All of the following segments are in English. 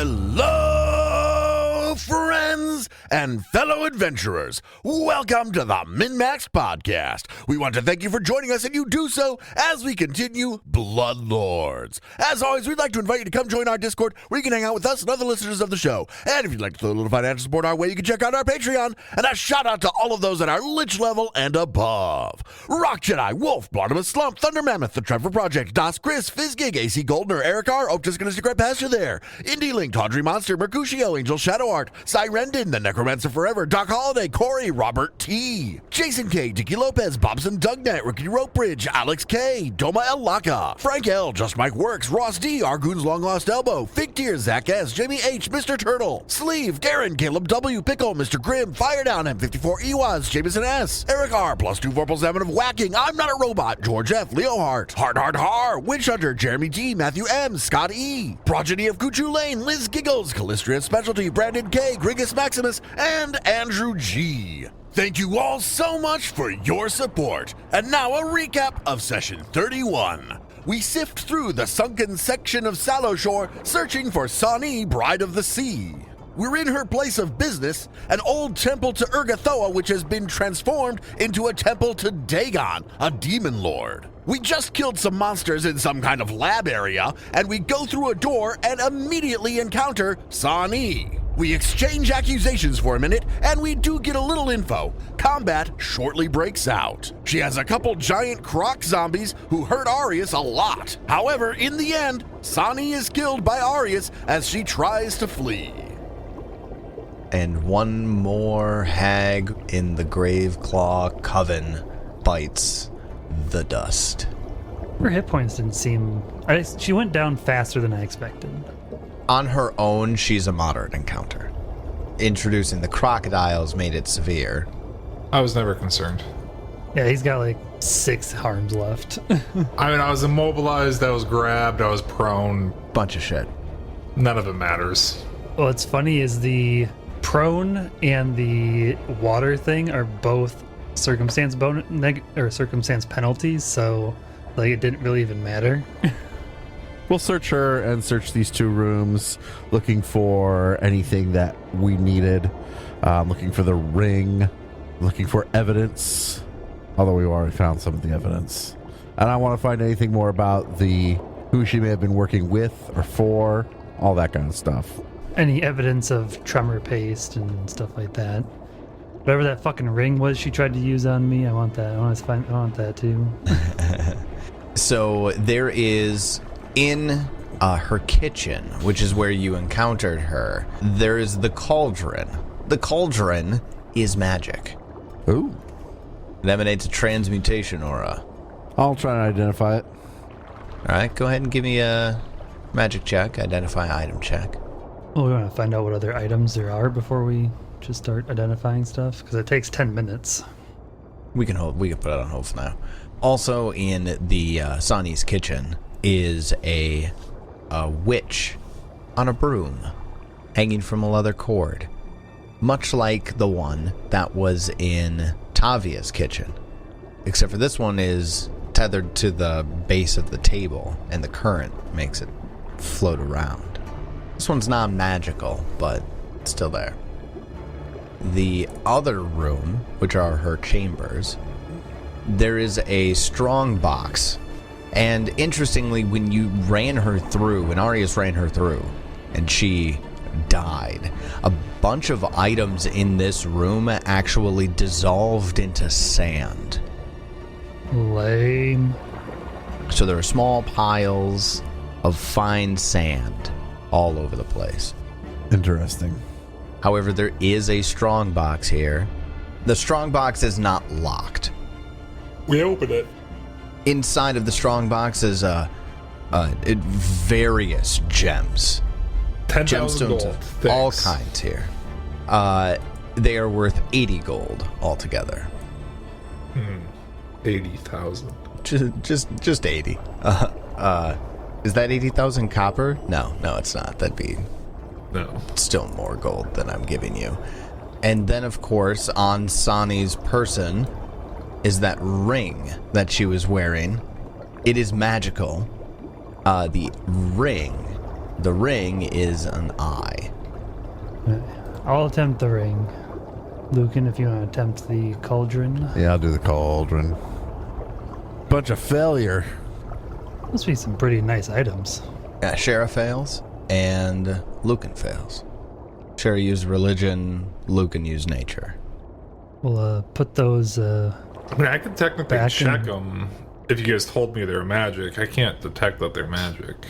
Hello, friends and fellow adventurers. Welcome to the MNmaxed podcast. We want to thank you for joining us, and you do so as we continue Bloodlords. As always, we'd like to invite you to come join our Discord, where you can hang out with us and other listeners of the show. And if you'd like to throw a little financial support our way, you can check out our Patreon. And a shout out to all of those at our Lich level and above: Rock Jedi, Wolf, Barnabas Slump, Thunder Mammoth, The Trevor Project, Das Chris, Fizzgig, AC Goldner, Eric R, oh, just gonna stick right past you there, Indie Link, Tawdry Monster, Mercutio, Angel Shadow Art, Cyrendin, The Necromancer Forever, Doc Holiday, Corey, Robert T, Jason K, Dicky Lopez, Bobson Dugnet, Ricky Rope Bridge, Alex K, Doma El Laka, Frank L, Just Mike Works, Ross D, Argoon's Long Lost Elbow, Fig Tears, Zach S, Jamie H, Mr. Turtle, Sleeve, Darren, Caleb W, Pickle, Mr. Grimm, Firedown, M54 Ewas, Jameson S, Eric R, plus 2 4 7 of Whacking, I'm Not a Robot, George F, Leo Hart, Har, Witch Hunter, Jeremy D, Matthew M, Scott E, Progeny of Kuchu Lane, Liz Giggles, Callistria Specialty, Brandon K, Grigus Maximus, and Andrew G. Thank you all so much for your support. And now a recap of session 31. We sift through the sunken section of Sallowshore, searching for Sonny, Bride of the Sea. We're in her place of business, an old temple to Urgathoan, which has been transformed into a temple to Dagon, a demon lord. We just killed some monsters in some kind of lab area, and we go through a door and immediately encounter Sonny. We exchange accusations for a minute, and we do get a little info. Combat shortly breaks out. She has a couple giant croc zombies who hurt Arius a lot. However, in the end, Sonny is killed by Arius as she tries to flee. And one more hag in the Graveclaw Coven bites the dust. Her hit points didn't seem... she went down faster than I expected. On her own, she's a moderate encounter. Introducing the crocodiles made it severe. I was never concerned. Yeah, he's got like 6 harms left. I mean, I was immobilized, I was grabbed, I was prone. Bunch of shit. None of it matters. What's funny is the prone and the water thing are both circumstance circumstance penalties, so like it didn't really even matter. We'll search her and search these 2 rooms, looking for anything that we needed, looking for the ring, looking for evidence, although we already found some of the evidence. And I want to find anything more about who she may have been working with or for, all that kind of stuff. Any evidence of tremor paste and stuff like that. Whatever that fucking ring was she tried to use on me, I want that. I want that too. So there is... in her kitchen, which is where you encountered her, there is the cauldron. The cauldron is magic. Ooh. It emanates a transmutation aura. I'll try and identify it. Alright, go ahead and give me a magic check, identify item check. Well, we want to find out what other items there are before we just start identifying stuff, because it takes 10 minutes. We can put it on hold for now. Also in the Sonny's kitchen is a witch on a broom hanging from a leather cord, much like the one that was in Tavia's kitchen, except for this one is tethered to the base of the table and the current makes it float around. This one's not magical, but it's still there. The other room, which are her chambers, there is a strong box. And interestingly, when you ran her through, when Arius ran her through, and she died, a bunch of items in this room actually dissolved into sand. Lame. So there are small piles of fine sand all over the place. Interesting. However, there is a strong box here. The strong box is not locked. We open it. Inside of the strong box is various gems. 10,000 gold. Gemstones of all kinds here. They are worth 80 gold altogether. 80,000. Just 80. Is that 80,000 copper? No, it's not. That'd be still more gold than I'm giving you. And then, of course, on Sonny's person is that ring that she was wearing. It is magical. The ring The ring is an eye. I'll attempt the ring. Lucan, if you want to attempt the cauldron. Yeah, I'll do the cauldron. Bunch of failure. Must be some pretty nice items. Shaira fails, and Lucan fails. Shaira used religion, Lucan used nature. We'll put those. I mean, I could technically Back check in- them if you guys told me they're magic. I can't detect that they're magic.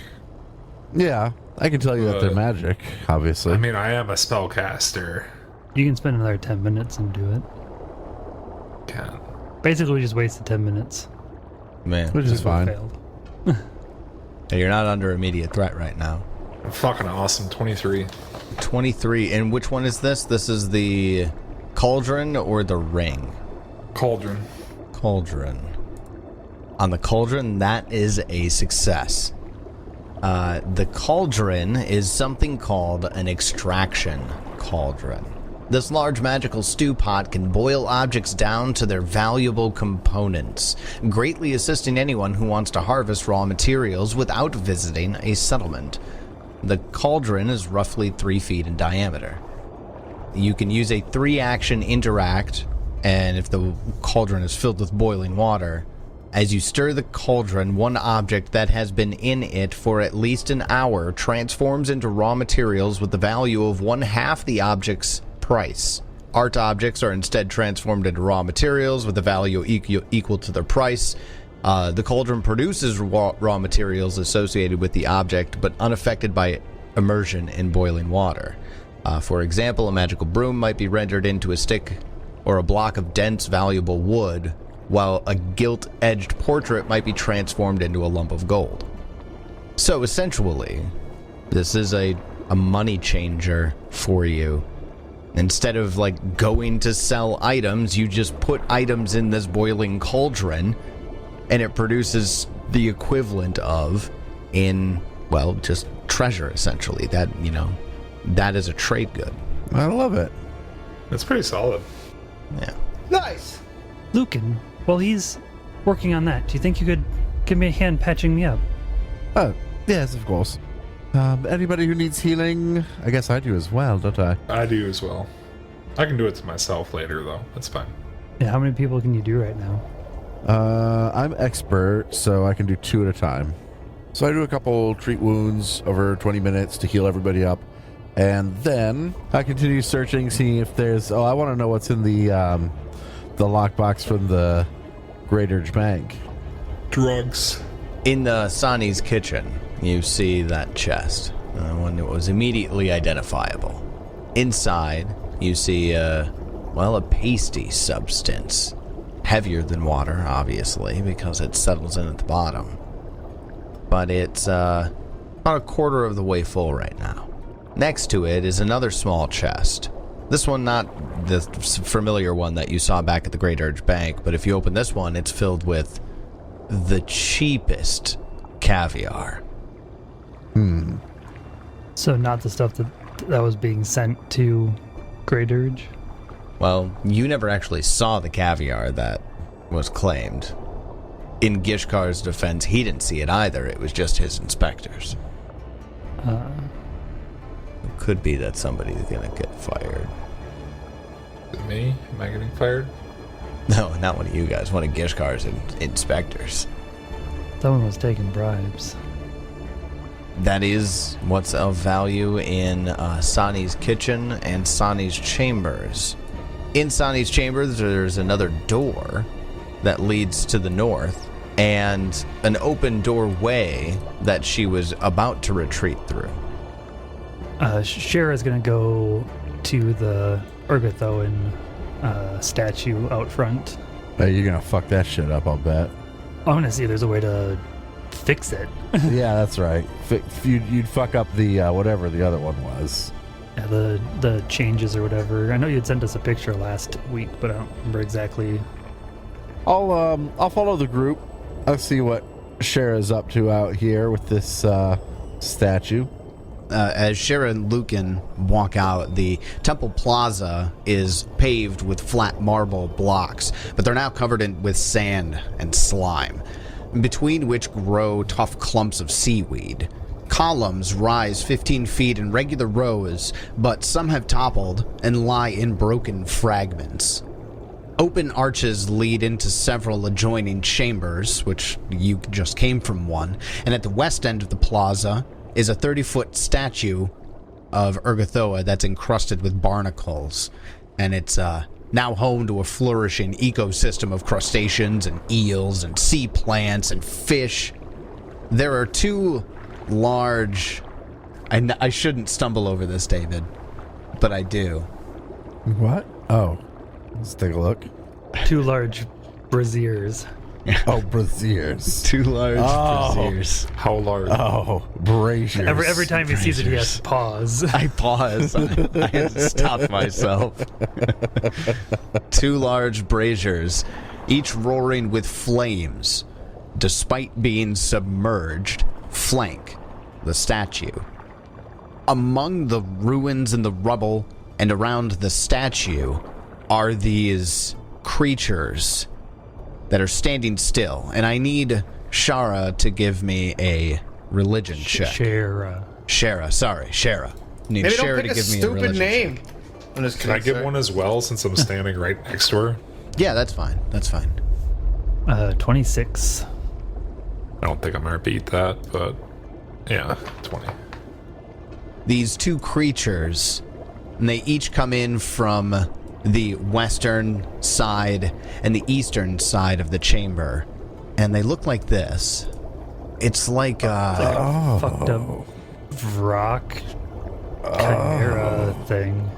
Yeah, I can tell you that they're magic, obviously. I mean, I am a spellcaster. You can spend another 10 minutes and do it. Can't. Basically, we just wasted 10 minutes. Man, Which is People fine. failed. you're not under immediate threat right now. Fucking awesome. 23. 23, and which one is this? This is the cauldron or the ring? Cauldron. Cauldron. On the cauldron, that is a success. The cauldron is something called an extraction cauldron. This large magical stew pot can boil objects down to their valuable components, greatly assisting anyone who wants to harvest raw materials without visiting a settlement. The cauldron is roughly 3 feet in diameter. You can use a 3-action interact, and if the cauldron is filled with boiling water, as you stir the cauldron, one object that has been in it for at least an hour transforms into raw materials with the value of 1/2 the object's price. Art objects are instead transformed into raw materials with a value equal to their price. The cauldron produces raw materials associated with the object, but unaffected by immersion in boiling water. For example, a magical broom might be rendered into a stick or a block of dense, valuable wood, while a gilt-edged portrait might be transformed into a lump of gold. So essentially, this is a money changer for you. Instead of like going to sell items, you just put items in this boiling cauldron, and it produces the equivalent of just treasure, essentially. That is a trade good. I love it. That's pretty solid. Yeah. Nice. Lucan, while he's working on that, do you think you could give me a hand patching me up? Oh, yes, of course. Anybody who needs healing, I guess I do as well, don't I? I do as well. I can do it to myself later, though. That's fine. Yeah, how many people can you do right now? I'm expert, so I can do 2 at a time. So I do a couple treat wounds over 20 minutes to heal everybody up. And then I continue searching, seeing if there's... I want to know what's in the lockbox from the Great Urge Bank. Drugs. In the Sonny's kitchen, you see that chest, one that was immediately identifiable. Inside, you see a pasty substance. Heavier than water, obviously, because it settles in at the bottom. But it's about a quarter of the way full right now. Next to it is another small chest. This one, not the familiar one that you saw back at the Great Urge Bank, but if you open this one, it's filled with the cheapest caviar. So not the stuff that was being sent to Great Urge? Well, you never actually saw the caviar that was claimed. In Gishkar's defense, he didn't see it either. It was just his inspectors. It could be that somebody's gonna get fired. Is it me? Am I getting fired? No, not one of you guys. One of Gishkar's inspectors. Someone was taking bribes. That is what's of value in Sonny's kitchen and Sonny's chambers. In Sonny's chambers, there's another door that leads to the north, and an open doorway that she was about to retreat through. Shaira's gonna go to the Urgathoan statue out front. Hey, you're gonna fuck that shit up, I'll bet. I want to see if there's a way to fix it. Yeah, that's right. You'd fuck up the whatever the other one was. Yeah, the changes or whatever. I know you'd sent us a picture last week, but I don't remember exactly. I'll follow the group. I'll see what Shaira's up to out here with this statue. As Shaira and Lucan walk out, the temple plaza is paved with flat marble blocks, but they're now covered with sand and slime, between which grow tough clumps of seaweed. Columns rise 15 feet in regular rows, but some have toppled and lie in broken fragments. Open arches lead into several adjoining chambers, which you just came from one, and at the west end of the plaza is a 30-foot statue of Urgathoa that's encrusted with barnacles, and it's now home to a flourishing ecosystem of crustaceans and eels and sea plants and fish. There are two large... I shouldn't stumble over this, David, but I do. What? Oh. Let's take a look. Two large braziers. Oh, braziers. Two large braziers. How large? Oh, braziers. Every time he sees it, he has to pause. I pause. I had to stop myself. Two large braziers, each roaring with flames, despite being submerged, flank the statue. Among the ruins and the rubble and around the statue are these creatures that are standing still, and I need Shaira to give me a religion check. Shaira. Sorry, Shaira. Need Maybe Shaira don't to pick a give me a stupid religion name. check. I'm just Can I kidding, get sir. one as well since I'm standing right next to her? Yeah, that's fine. That's fine. 26. I don't think I'm gonna beat that, but yeah, 20. These two creatures, and they each come in from the western side and the eastern side of the chamber, and they look like this. It's like a fucked up rock chimera thing.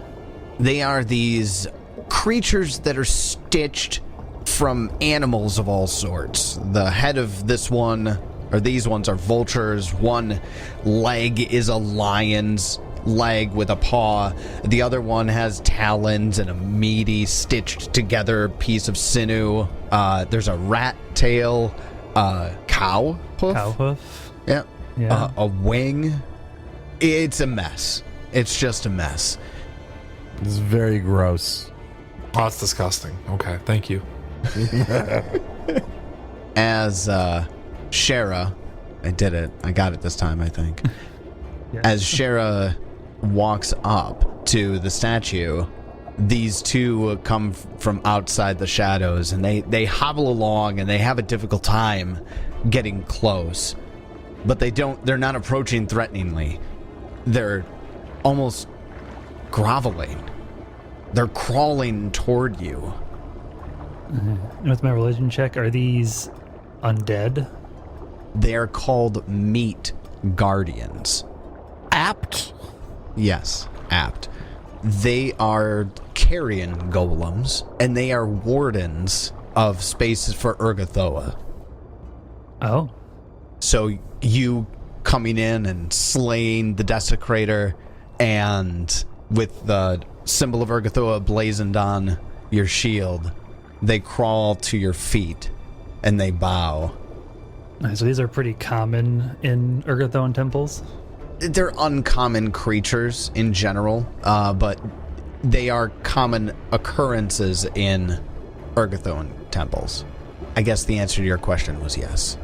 they are these creatures that are stitched from animals of all sorts. The head of this one, or these ones, are vultures. One leg is a lion's leg with a paw. The other one has talons and a meaty, stitched together piece of sinew. There's a rat tail, cow hoof. Cow hoof. Yeah. Yeah. A wing. It's a mess. It's just a mess. This is very gross. Oh, that's disgusting. Okay, thank you. As Shaira, I did it. I got it this time, I think. Yeah. As Shaira walks up to the statue, these two come from outside the shadows, and they hobble along, and they have a difficult time getting close. But they're not approaching threateningly. They're almost groveling. They're crawling toward you. With my religion check, are these undead? They're called meat guardians. Apt. Yes, apt. They are carrion golems, and they are wardens of spaces for Urgathoa. Oh. So you coming in and slaying the desecrator, and with the symbol of Urgathoa blazoned on your shield, they crawl to your feet and they bow. So these are pretty common in Urgathoan temples? They're uncommon creatures in general, but they are common occurrences in Urgathoan temples. I guess the answer to your question was yes.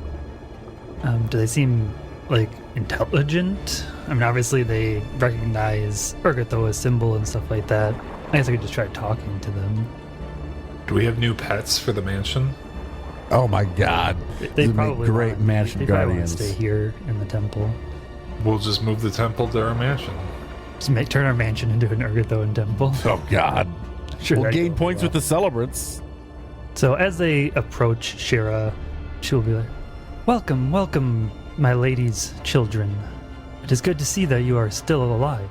Do they seem, like, intelligent? I mean, obviously they recognize Urgathoa's symbol and stuff like that. I guess I could just try talking to them. Do we have new pets for the mansion? Oh my God! They These would probably make great want- mansion they probably want guardians. to stay here in the temple. We'll just move the temple to our mansion. Just turn our mansion into an Urgathoan temple. Oh God! Sure, We'll that'd gain go points well. with the celebrants. So as they approach Shaira, she'll be like, "Welcome, welcome, my lady's children. It is good to see that you are still alive."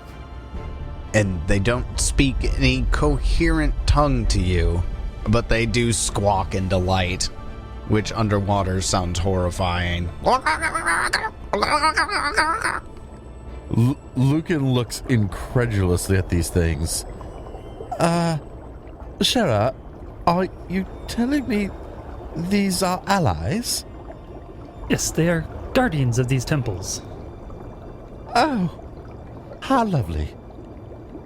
And they don't speak any coherent tongue to you, but they do squawk in delight, which underwater sounds horrifying. Lucan looks incredulously at these things. Shaira, are you telling me these are allies? Yes, they are guardians of these temples. Oh, how lovely.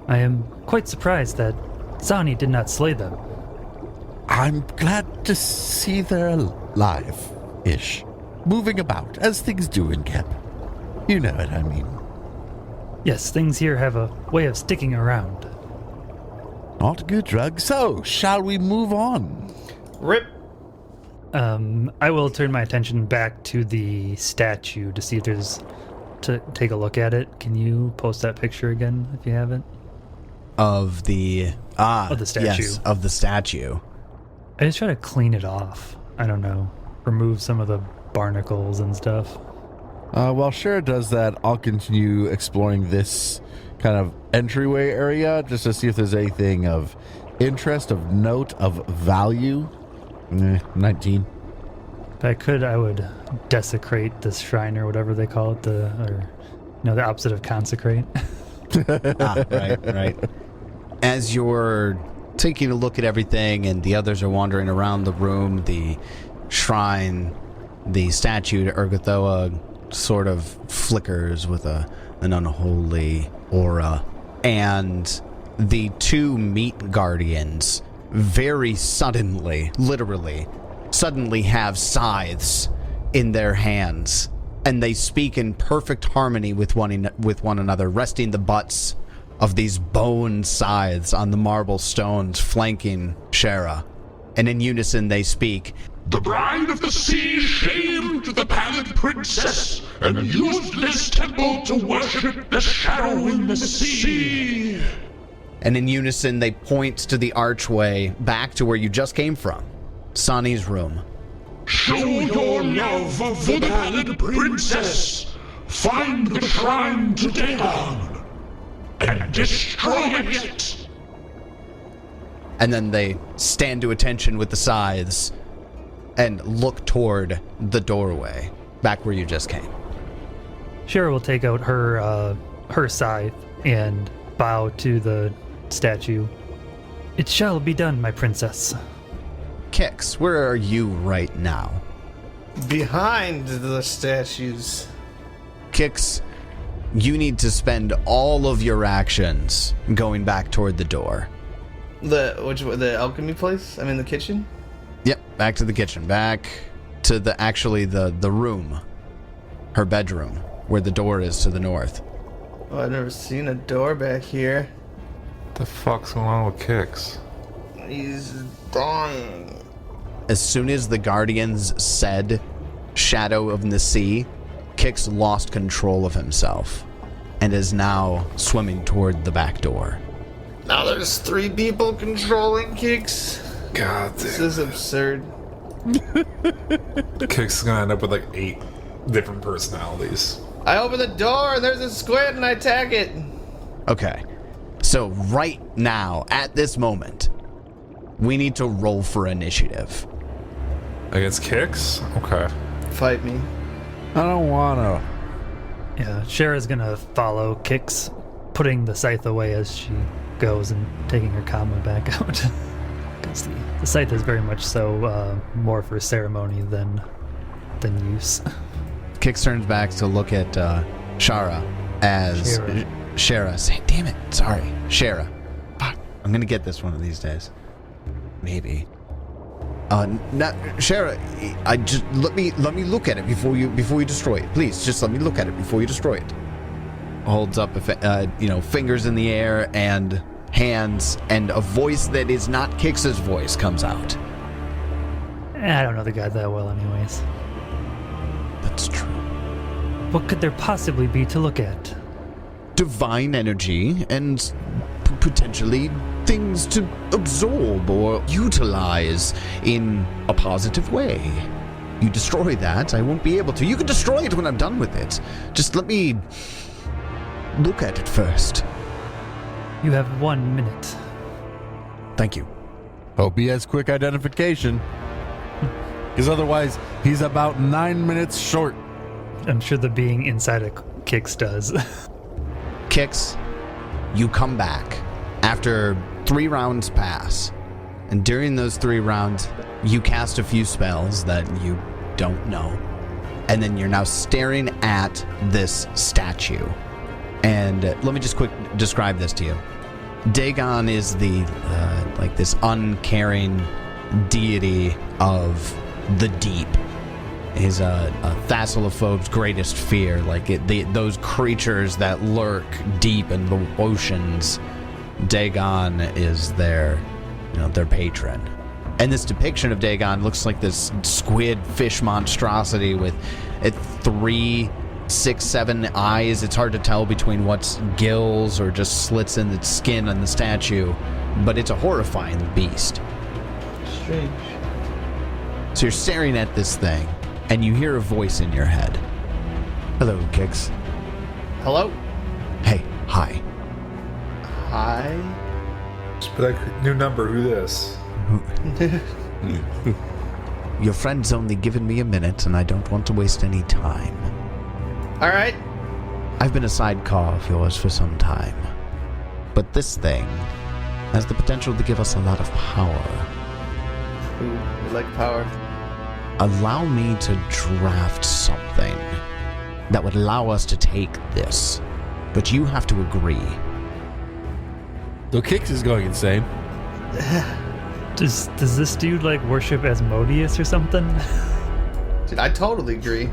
I am quite surprised that Sonny did not slay them. I'm glad to see they're alive-ish. Moving about, as things do in camp. You know what I mean. Yes, things here have a way of sticking around. Not good, Drug. So, shall we move on? Rip. I will turn my attention back to the statue to see if there's... to take a look at it. Can you post that picture again, if you haven't? Of the... Of the statue. Yes, of the statue. I just try to clean it off. I don't know. Remove some of the barnacles and stuff. While Shaira does that, I'll continue exploring this kind of entryway area just to see if there's anything of interest, of note, of value. 19. If I could, I would desecrate this shrine or whatever they call it, the opposite of consecrate. Right. As you're taking a look at everything and the others are wandering around the room, the shrine, the statue to Urgathoan sort of flickers with an unholy aura. And the two meat guardians very suddenly, literally, suddenly have scythes in their hands. And they speak in perfect harmony with one another, resting the butts of these bone scythes on the marble stones flanking Shaira. And in unison they speak, "The bride of the sea shamed the pallid princess and used this temple to worship the shadow in the sea." And in unison they point to the archway back to where you just came from, Sonny's room. "Show your love for the pallid princess. Find the shrine to Dagon and destroy it." And then they stand to attention with the scythes and look toward the doorway, back where you just came. Shaira will take out her scythe and bow to the statue. "It shall be done, my princess." Kix, where are you right now? Behind the statues. Kix, you need to spend all of your actions going back toward the door. The alchemy place? I mean the kitchen? Yep, back to the kitchen. Back to the room. Her bedroom, where the door is to the north. Oh, I've never seen a door back here. The fuck's going on with Kix? He's dying. As soon as the Guardians said Shadow of the Sea, Kix lost control of himself and is now swimming toward the back door. Now there's 3 people controlling Kix. God This damn. is absurd. Kix is gonna end up with like 8 different personalities. I open the door and there's a squid and I attack it. Okay, so right now, at this moment, we need to roll for initiative. Against Kix? Okay. Fight me. I don't wanna. Yeah, Shaira's gonna follow Kix, putting the scythe away as she goes and taking her comma back out. Because the scythe is very much so more for ceremony than use. Kix turns back to look at Shaira as Shaira saying, "Damn it, sorry, Shaira. Fuck, I'm gonna get this one of these days. Maybe." Shaira, I just let me look at it before you destroy it. Please, just let me look at it before you destroy it. Holds up, fingers in the air and hands, and a voice that is not Kix's voice comes out. I don't know the guy that well anyways. That's true. What could there possibly be to look at? Divine energy and potentially things to absorb or utilize in a positive way. You destroy that, I won't be able to. You can destroy it when I'm done with it. Just let me look at it first. You have 1 minute. Thank you. Hope he has quick identification. Because otherwise, he's about 9 minutes short. I'm sure the being inside of Kix does. Kix, you come back after 3 rounds pass. And during those 3 rounds, you cast a few spells that you don't know. And then you're now staring at this statue. And let me just quick describe this to you. Dagon is the, this uncaring deity of the deep. is a Thassalophobe's greatest fear. Like those creatures that lurk deep in the oceans, Dagon is their patron. And this depiction of Dagon looks like this squid fish monstrosity with 3, 6, 7 eyes. It's hard to tell between what's gills or just slits in its skin on the statue, but it's a horrifying beast. Strange. So you're staring at this thing, and you hear a voice in your head. Hello, Kix. Hello? Hey, hi. Hi? Just be like, new number, who this? Your friend's only given me a minute, and I don't want to waste any time. Alright. I've been a sidecar of yours for some time, but this thing has the potential to give us a lot of power. Ooh, we like power. Allow me to draft something that would allow us to take this, but you have to agree. So Kix is going insane. Does this dude like worship Asmodeus or something? Dude, I totally agree.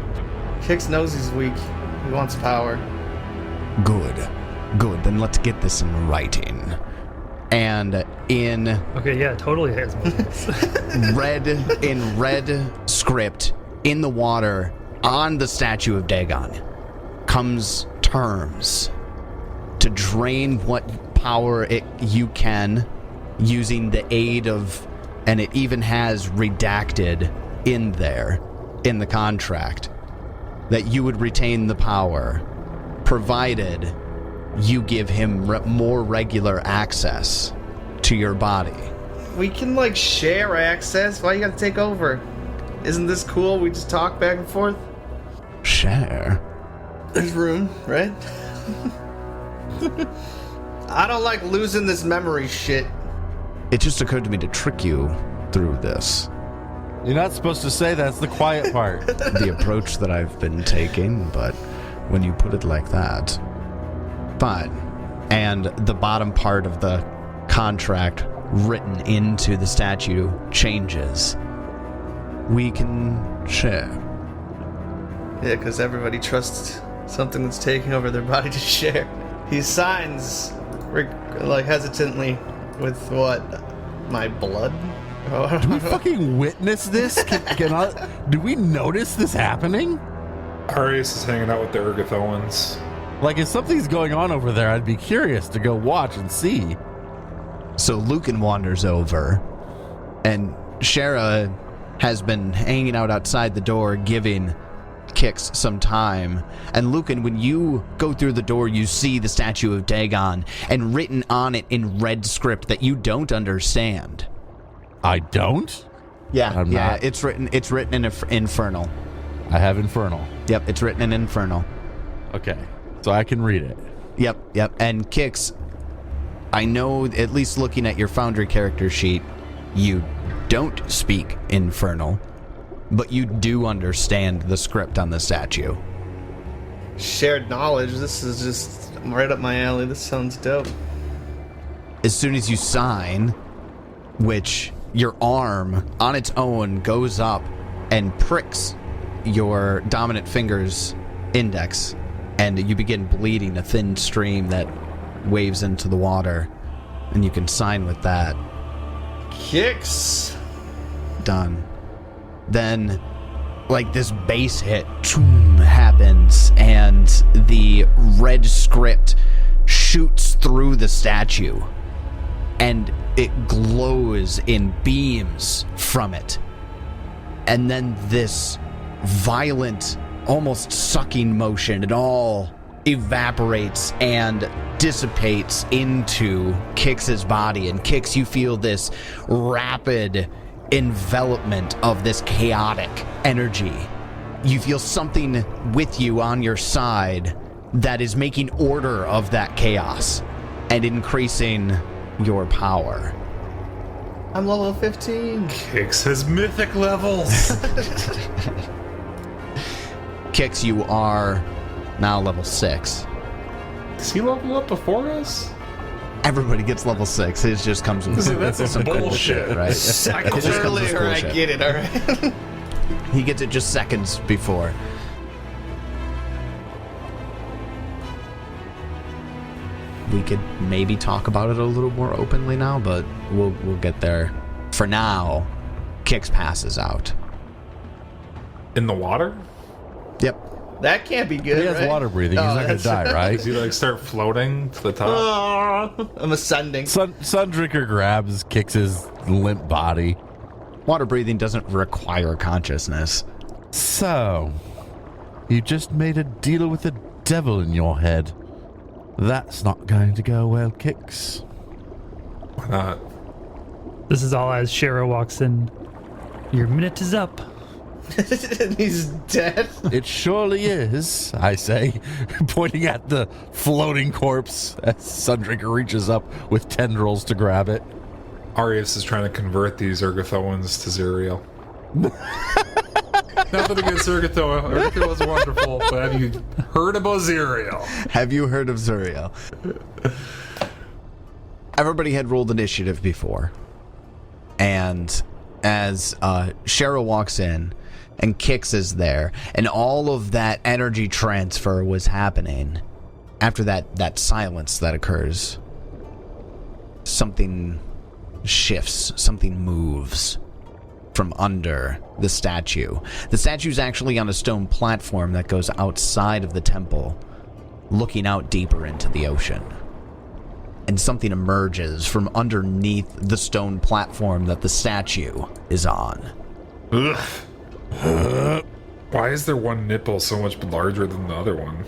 Kix knows he's weak. He wants power. Good. Then let's get this in writing. And in Okay, yeah, totally Asmodeus. red script in the water on the statue of Dagon comes terms to drain what power you can using the aid of, and it even has redacted in there in the contract that you would retain the power provided you give him more regular access to your body. We can, like, share access. Why you gotta take over? Isn't this cool? We just talk back and forth? Share. There's room, right? I don't like losing this memory shit. It just occurred to me to trick you through this. You're not supposed to say that's the quiet part. The approach that I've been taking, but when you put it like that, fine. And the bottom part of the contract written into the statue changes. We can share. Yeah, because everybody trusts something that's taking over their body to share. He signs, like, hesitantly with what? My blood? Do we fucking witness this? Do we notice this happening? Arius is hanging out with the Urgathoans. Like, if something's going on over there, I'd be curious to go watch and see. So Lucan wanders over, and Shaira has been hanging out outside the door, giving Kix some time. And Lucan, when you go through the door, you see the statue of Dagon, and written on it in red script that you don't understand. I don't? Yeah, I'm yeah, not. it's written in Infernal. I have Infernal. Yep, it's written in Infernal. Okay, so I can read it. Yep. And Kix, I know, at least looking at your Foundry character sheet, you don't speak Infernal, but you do understand the script on the statue. Shared knowledge. This is just right up my alley. This sounds dope. As soon as you sign, which your arm on its own goes up and pricks your dominant finger's index, and you begin bleeding a thin stream that waves into the water, and you can sign with that. Kix. Done. Then, like, this bass hit happens, and the red script shoots through the statue, and it glows in beams from it. And then this violent, almost sucking motion, it all evaporates and dissipates into Kix's body. And Kix, you feel this rapid envelopment of this chaotic energy. You feel something with you on your side that is making order of that chaos and increasing your power. I'm level 15. Kix has mythic levels. Kix, you are now level 6. Does he level up before us? Everybody gets level 6. It just comes with That's some cool bullshit. shit, right? Seconds It just comes with earlier, cool I shit. get it, alright? He gets it just seconds before. We could maybe talk about it a little more openly now, but we'll get there. For now, Kix passes out. In the water? Yep. That can't be good. He has right? water breathing. He's not going to die, right? Does he like start floating to the top? I'm ascending. Sundrinker grabs, kicks his limp body. Water breathing doesn't require consciousness. So, you just made a deal with the devil in your head. That's not going to go well, Kix. Why not? This is all as Shaira walks in. Your minute is up. And he's dead. It surely is, I say, pointing at the floating corpse as Sundrinker reaches up with tendrils to grab it. Arius is trying to convert these Urgathoans to Zuriel. Nothing against Urgathoan. Urgathoan's wonderful, but have you heard about Zuriel? Have you heard of Zuriel? Everybody had rolled initiative before. And as Shaira walks in and Kix is there, and all of that energy transfer was happening, after that silence that occurs, something shifts, something moves from under the statue. The statue's actually on a stone platform that goes outside of the temple, looking out deeper into the ocean. And something emerges from underneath the stone platform that the statue is on. Ugh. Why is there one nipple so much larger than the other one?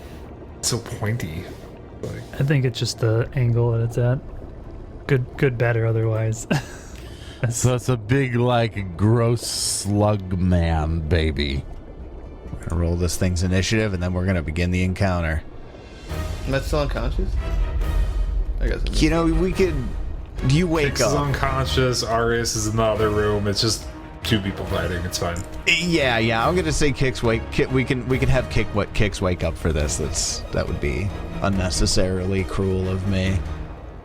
It's so pointy. Like, I think it's just the angle that it's at. Good, bad, or otherwise. So it's a big, gross slug man, baby. We're gonna roll this thing's initiative, and then we're gonna begin the encounter. Am I still unconscious? I guess. You know, we could... You wake Kix is up. unconscious, Arius is in the other room. It's just two people fighting. It's fine. Yeah. I'm gonna say Kix wake. We can have Kix wake up for this. That would be unnecessarily cruel of me.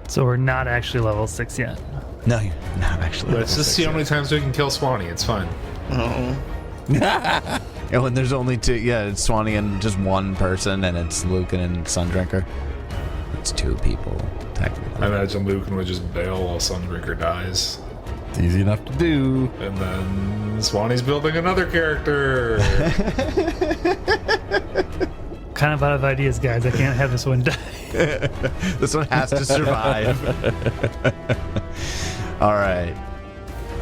So we're not actually level 6 yet. No, you're not actually. Let's just see how many times we can kill Swanee. It's fine. Oh. Oh, and there's only two. Yeah, it's Swanee and just one person, and it's Lucan and Sundrinker. It's two people, technically. I imagine Lucan would just bail while Sundrinker dies. It's easy enough to do. And then Swanee's building another character. Kind of out of ideas, guys. I can't have this one die. This one has to survive. All right.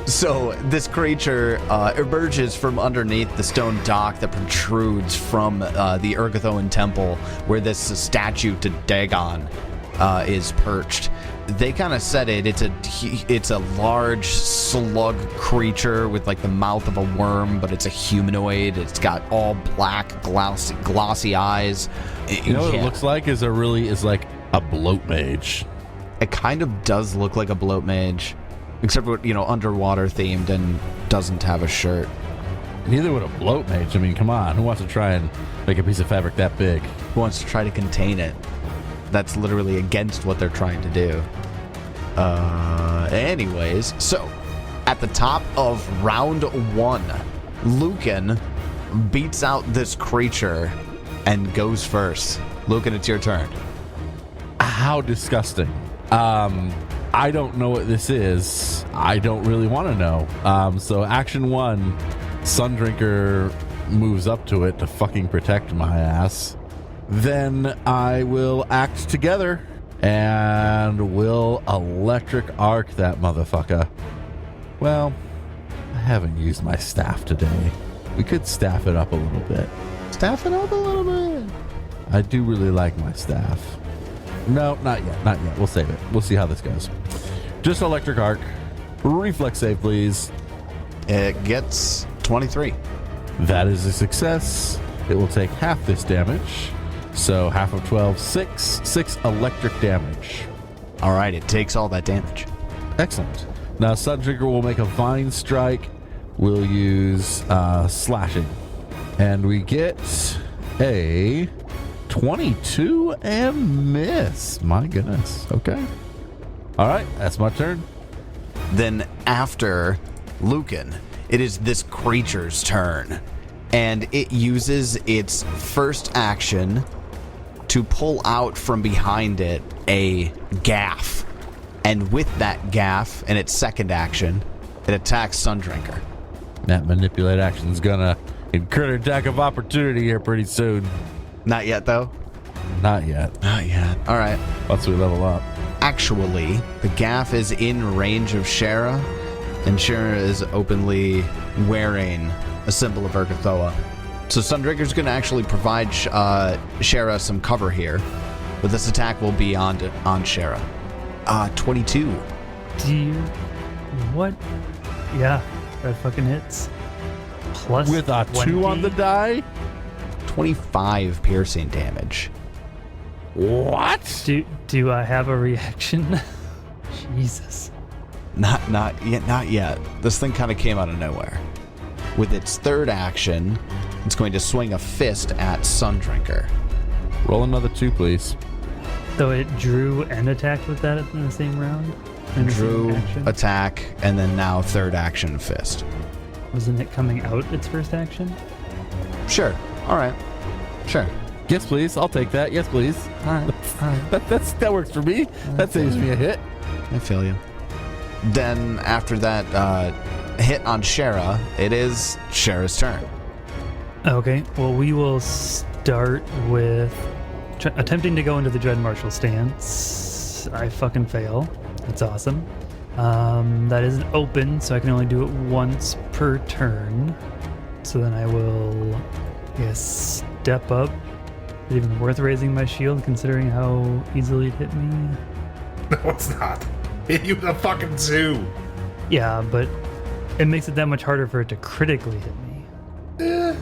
So this creature emerges from underneath the stone dock that protrudes from the Urgathoan temple, where this statue to Dagon is perched. They kind of said it. It's a large slug creature with the mouth of a worm, but it's a humanoid. It's got all black, glossy eyes. You know what it looks like is like a bloat mage. It kind of does look like a bloat mage, except for underwater themed and doesn't have a shirt. Neither would a bloat mage. I mean, come on. Who wants to try and make a piece of fabric that big? Who wants to try to contain it? That's literally against what they're trying to do. Anyways, so at the top of round 1, Lucan beats out this creature and goes first. Lucan, it's your turn. How disgusting. I don't know what this is. I don't really want to know. So action 1, Sundrinker moves up to it to fucking protect my ass. Then I will act together and will electric arc that motherfucker. Well, I haven't used my staff today. We could staff it up a little bit. Staff it up a little bit. I do really like my staff. No, not yet. We'll save it. We'll see how this goes. Just electric arc. Reflex save, please. It gets 23. That is a success. It will take half this damage. So half of 12, 6 electric damage. All right, it takes all that damage. Excellent. Now Sundrinker will make a vine strike. We'll use slashing. And we get a 22 and miss. My goodness. Okay. All right, that's my turn. Then after Lucan, it is this creature's turn. And it uses its first action to pull out from behind it a gaff. And with that gaff and its second action, it attacks Sundrinker. That manipulate action's gonna incur an attack of opportunity here pretty soon. Not yet, though? Not yet. Not yet. All right. Once we level up. Actually, the gaff is in range of Shaira, and Shaira is openly wearing a symbol of Urgathoan. So Sundrinker's going to actually provide Shaira some cover here, but this attack will be on Shaira. 22. What? Yeah, that fucking hits. Plus With a 20? 2 on the die? 25 piercing damage. What? Do I have a reaction? Jesus. Not yet. This thing kind of came out of nowhere. With its third action, it's going to swing a fist at Sundrinker. Roll another 2, please. So it drew and attacked with that in the same round? In the Drew, same action? attack, and then now third action fist. Wasn't it coming out its first action? Sure. All right. Sure. Yes, please. I'll take that. Yes, please. Alright. That works for me. That saves me a hit. I feel you. Then after that hit on Shaira, it is Shara's turn. Okay, well, we will start with attempting to go into the Dread Martial stance. I fucking fail. That's awesome. That isn't open, so I can only do it once per turn. So then I will, I guess, step up. Is it even worth raising my shield, considering how easily it hit me? No, it's not. Hit you with a fucking 2. Yeah, but it makes it that much harder for it to critically hit me.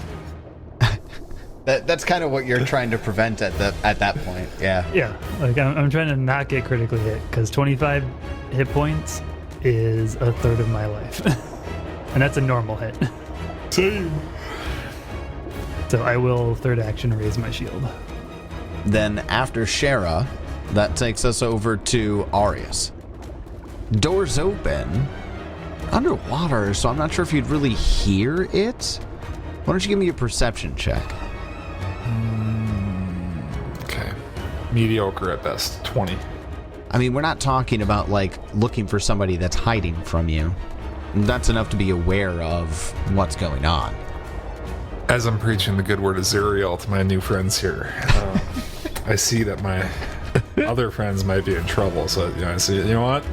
That's kind of what you're trying to prevent at that point. Yeah. Yeah, like I'm trying to not get critically hit, because 25 hit points is a third of my life. And that's a normal hit. Same. So I will third action raise my shield. Then after Shaira, that takes us over to Arius. Doors open. Underwater, so I'm not sure if you'd really hear it. Why don't you give me a perception check? Okay. Mediocre at best. 20. I mean, we're not talking about, like, looking for somebody that's hiding from you. That's enough to be aware of what's going on. As I'm preaching the good word of Zuriel to my new friends here, I see that my other friends might be in trouble. So, I see, you know what?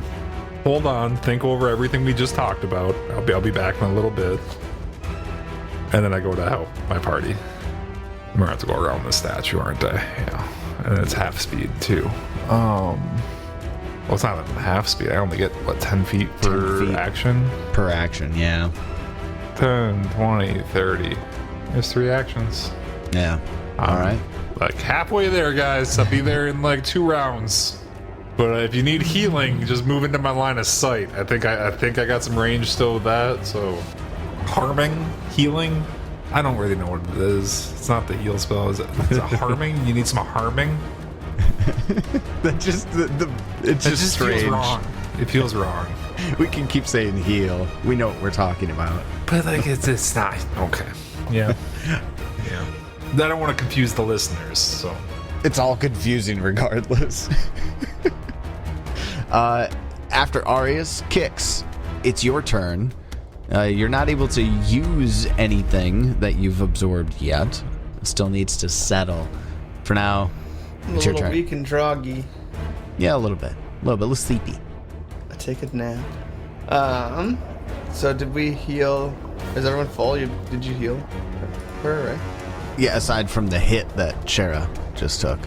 Hold on. Think over everything we just talked about. I'll be back in a little bit. And then I go to help my party. I'm going to have to go around the statue, aren't I? Yeah. And it's half speed, too. Well, it's not even half speed. I only get, 10 feet per 10 feet action? Per action, yeah. 10, 20, 30. There's 3 actions. Yeah. All right. Like halfway there, guys. I'll be there in like 2 rounds. But if you need healing, just move into my line of sight. I think I got some range still with that. So harming, healing. I don't really know what it is. It's not the heal spell. Is it harming? You need some harming. That just it's just strange. Feels wrong. It feels wrong. We can keep saying heal. We know what we're talking about. But like it's not okay. Yeah. Yeah. I don't want to confuse the listeners, so It's all confusing regardless. After Arius kicks, it's your turn. You're not able to use anything that you've absorbed yet. It still needs to settle. For now, it's your turn. Weak and droggy. Yeah, a little bit. A little sleepy. I take a nap. So did we heal? Is everyone full? Did you heal her, right? Yeah, aside from the hit that Shaira just took.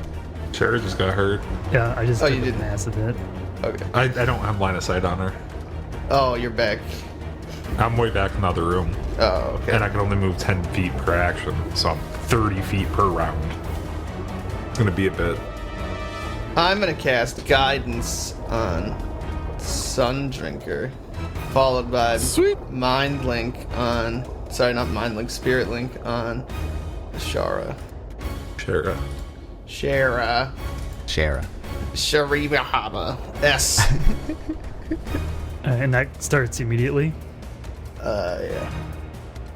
Shaira just got hurt. Yeah, I just took you a didn't. massive hit. Okay. I don't have line of sight on her. Oh, you're back. I'm way back in the other room. Oh, okay. And I can only move 10 feet per action, so I'm 30 feet per round. It's going to be a bit. I'm going to cast Guidance on Sundrinker, followed by Sweet. Mind Link on... Sorry, not Mind Link, Spirit Link on Shaira. Shaira. Sharibahaba. S. And that starts immediately. Yeah.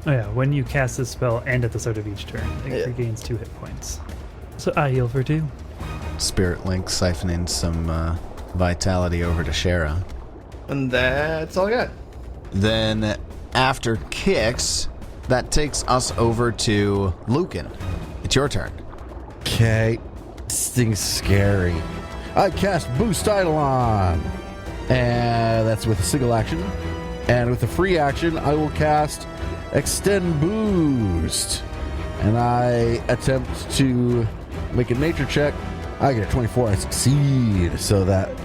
Oh yeah, when you cast this spell and at the start of each turn, it Yeah. regains 2 hit points. So I heal for 2. Spirit Link siphoning some vitality over to Shaira. And that's all I got. Then after Kix, that takes us over to Lucan. It's your turn. Okay. This thing's scary. I cast Boost Eidolon. And that's with a single action. And with a free action, I will cast Extend Boost. And I attempt to make a nature check. I get a 24. I succeed. So that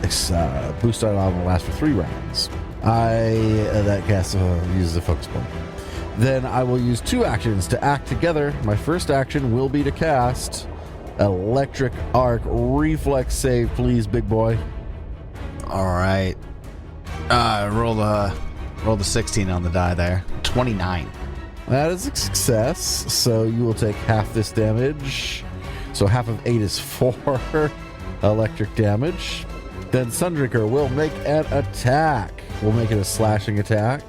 Boost Eidolon will last for 3 rounds. That cast uses a focus point. Then I will use 2 actions to act together. My first action will be to cast Electric Arc. Reflex save, please, big boy. All right. Roll the 16 on the die there. 29. That is a success. So you will take half this damage. So half of 8 is 4 electric damage. Then Sundrinker will make an attack. We'll make it a slashing attack.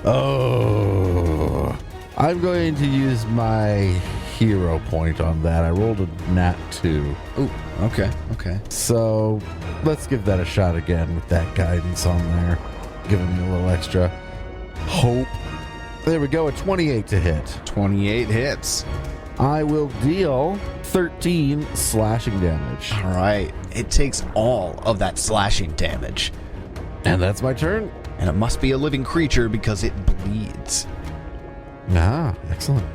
Oh. I'm going to use my hero point on that. I rolled a nat 2. Ooh, okay. So let's give that a shot again with that guidance on there. Giving me a little extra hope. There we go, a 28 to hit. 28 hits. I will deal 13 slashing damage. All right. It takes all of that slashing damage. And that's my turn. And it must be a living creature because it bleeds. Ah, excellent.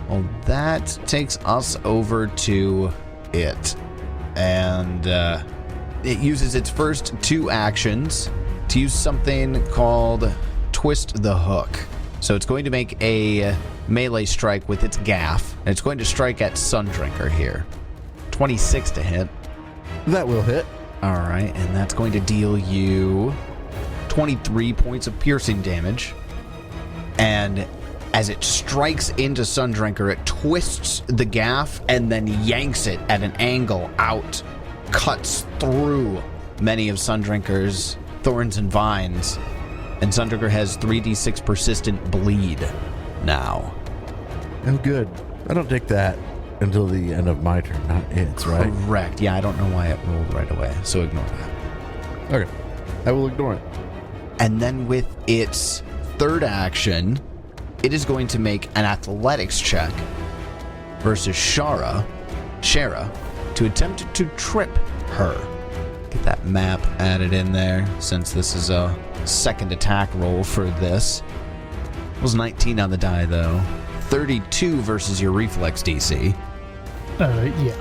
Well, that takes us over to it. And it uses its first 2 actions to use something called Twist the Hook. So it's going to make a melee strike with its gaff. And it's going to strike at Sundrinker here. 26 to hit. That will hit. All right, and that's going to deal you 23 points of piercing damage. And as it strikes into Sundrinker, it twists the gaff and then yanks it at an angle out, cuts through many of Sundrinker's thorns and vines. And Sundrinker has 3d6 persistent bleed now. Oh, good. I don't take that until the end of my turn, not its, right? Correct. Yeah, I don't know why it rolled right away, so ignore that. Okay. I will ignore it. And then with its third action, it is going to make an athletics check versus Shaira to attempt to trip her. Get that map added in there, since this is a second attack roll for this. It was 19 on the die, though. 32 versus your reflex DC. Yeah.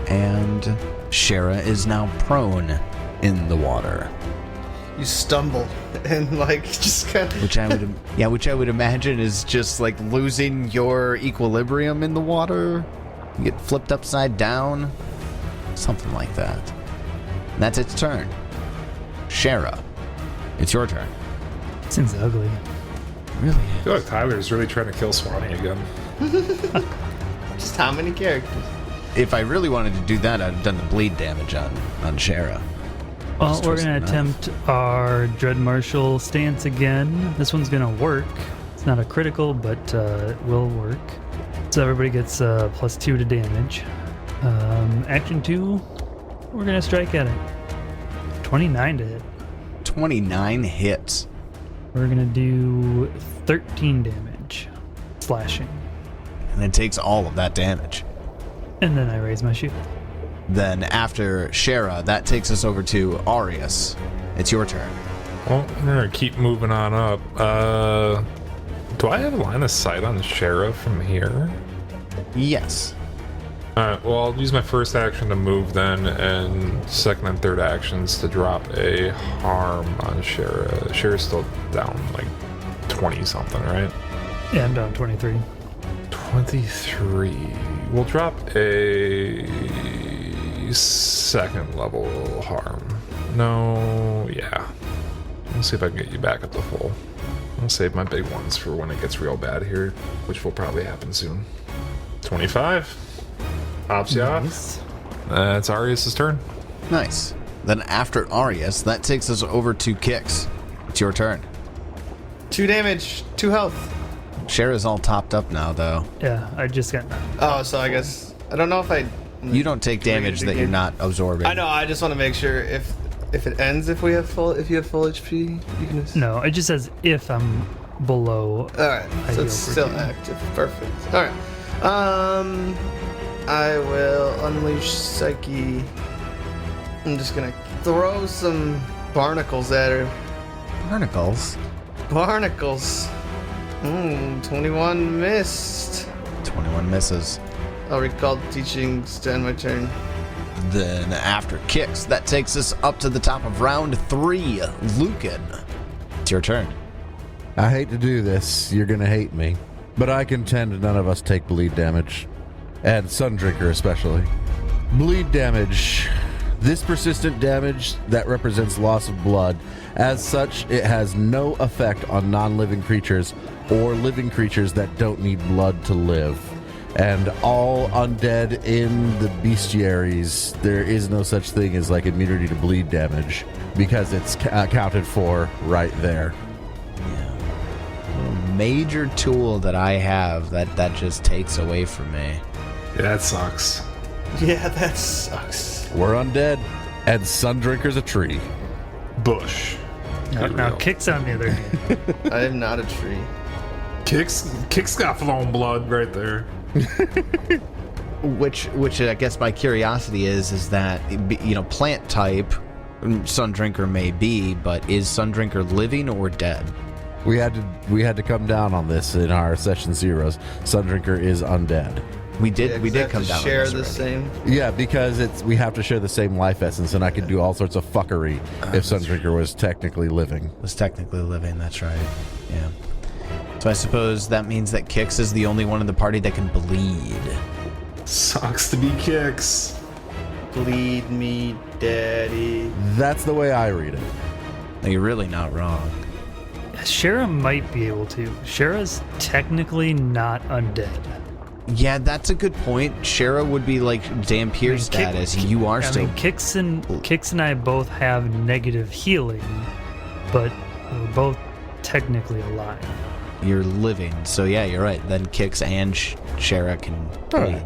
And Shaira is now prone in the water. You stumble and just kind of. Which I would imagine is just like losing your equilibrium in the water. You get flipped upside down. Something like that. And that's its turn. Shaira, it's your turn. Seems ugly. Really? I feel like Tyler's really trying to kill Swanee again. Just how many characters? If I really wanted to do that, I'd have done the bleed damage on Shaira. Well, Just we're twist going the to attempt our Dread Marshal stance again. This one's going to work. It's not a critical, but it will work. So everybody gets +2 to damage. Action 2, we're going to strike at it. 29 to hit. 29 hits. We're going to do 13 damage. Slashing. And it takes all of that damage. And then I raise my shield. Then after Shaira, that takes us over to Arius. It's your turn. Well, we're gonna keep moving on up. Do I have a line of sight on Shaira from here? Yes. Alright, well, I'll use my first action to move then, and second and third actions to drop a harm on Shaira. Shaira's still down 20-something, right? Yeah, I'm down 23. 23. We'll drop a second level harm. No, yeah. Let's see if I can get you back up to full. I'll save my big ones for when it gets real bad here, which will probably happen soon. 25. Pops you Nice. off. It's Arius' turn. Nice. Then after Arius, that takes us over to Kix. It's your turn. 2 damage, 2 health. Shaira's all topped up now, though. Yeah, I just got. Oh, so I guess I don't know if I. You don't take damage that you're not absorbing. I know. I just want to make sure if it ends if you have full HP, you can. Just... No, it just says if I'm below. All right, I so heal it's for still 2. active. Perfect. All right. I will unleash Psyche. I'm just gonna throw some barnacles at her. Barnacles? Barnacles. 21 missed. 21 misses. I'll recall the teachings to end my turn. Then after kicks, that takes us up to the top of round 3. Lucan, it's your turn. I hate to do this. You're going to hate me. But I contend none of us take bleed damage. And Sundrinker especially. Bleed damage. This persistent damage that represents loss of blood. As such, it has no effect on non-living creatures or living creatures that don't need blood to live. And all undead in the bestiaries, there is no such thing as like immunity to bleed damage because it's accounted for right there. Major tool that I have that just takes away from me. Yeah, that sucks. Yeah, that sucks. We're undead, and Sundrinker's a tree. Bush. Now Kicks on the other hand. I am not a tree. Kick's got flown blood right there. Which I guess my curiosity is that, you know, plant type Sundrinker may be, but is Sundrinker living or dead? We had to come down on this in our session zeros. Sundrinker is undead. We did come down share on this the already. same. Yeah, because we have to share the same life essence, and I could do all sorts of fuckery if Sundrinker was technically living. Was technically living, that's right. Yeah. So I suppose that means that Kix is the only one in the party that can bleed. Sucks to be Kicks. Bleed me, daddy. That's the way I read it. No, you're really not wrong. Shaira might be able to. Shaira's technically not undead. Yeah, that's a good point. Shaira would be like Dampier's status. You are still. Kix and I both have negative healing, but we're both technically alive. You're living. So yeah, you're right. Then Kix and Shaira can bleed.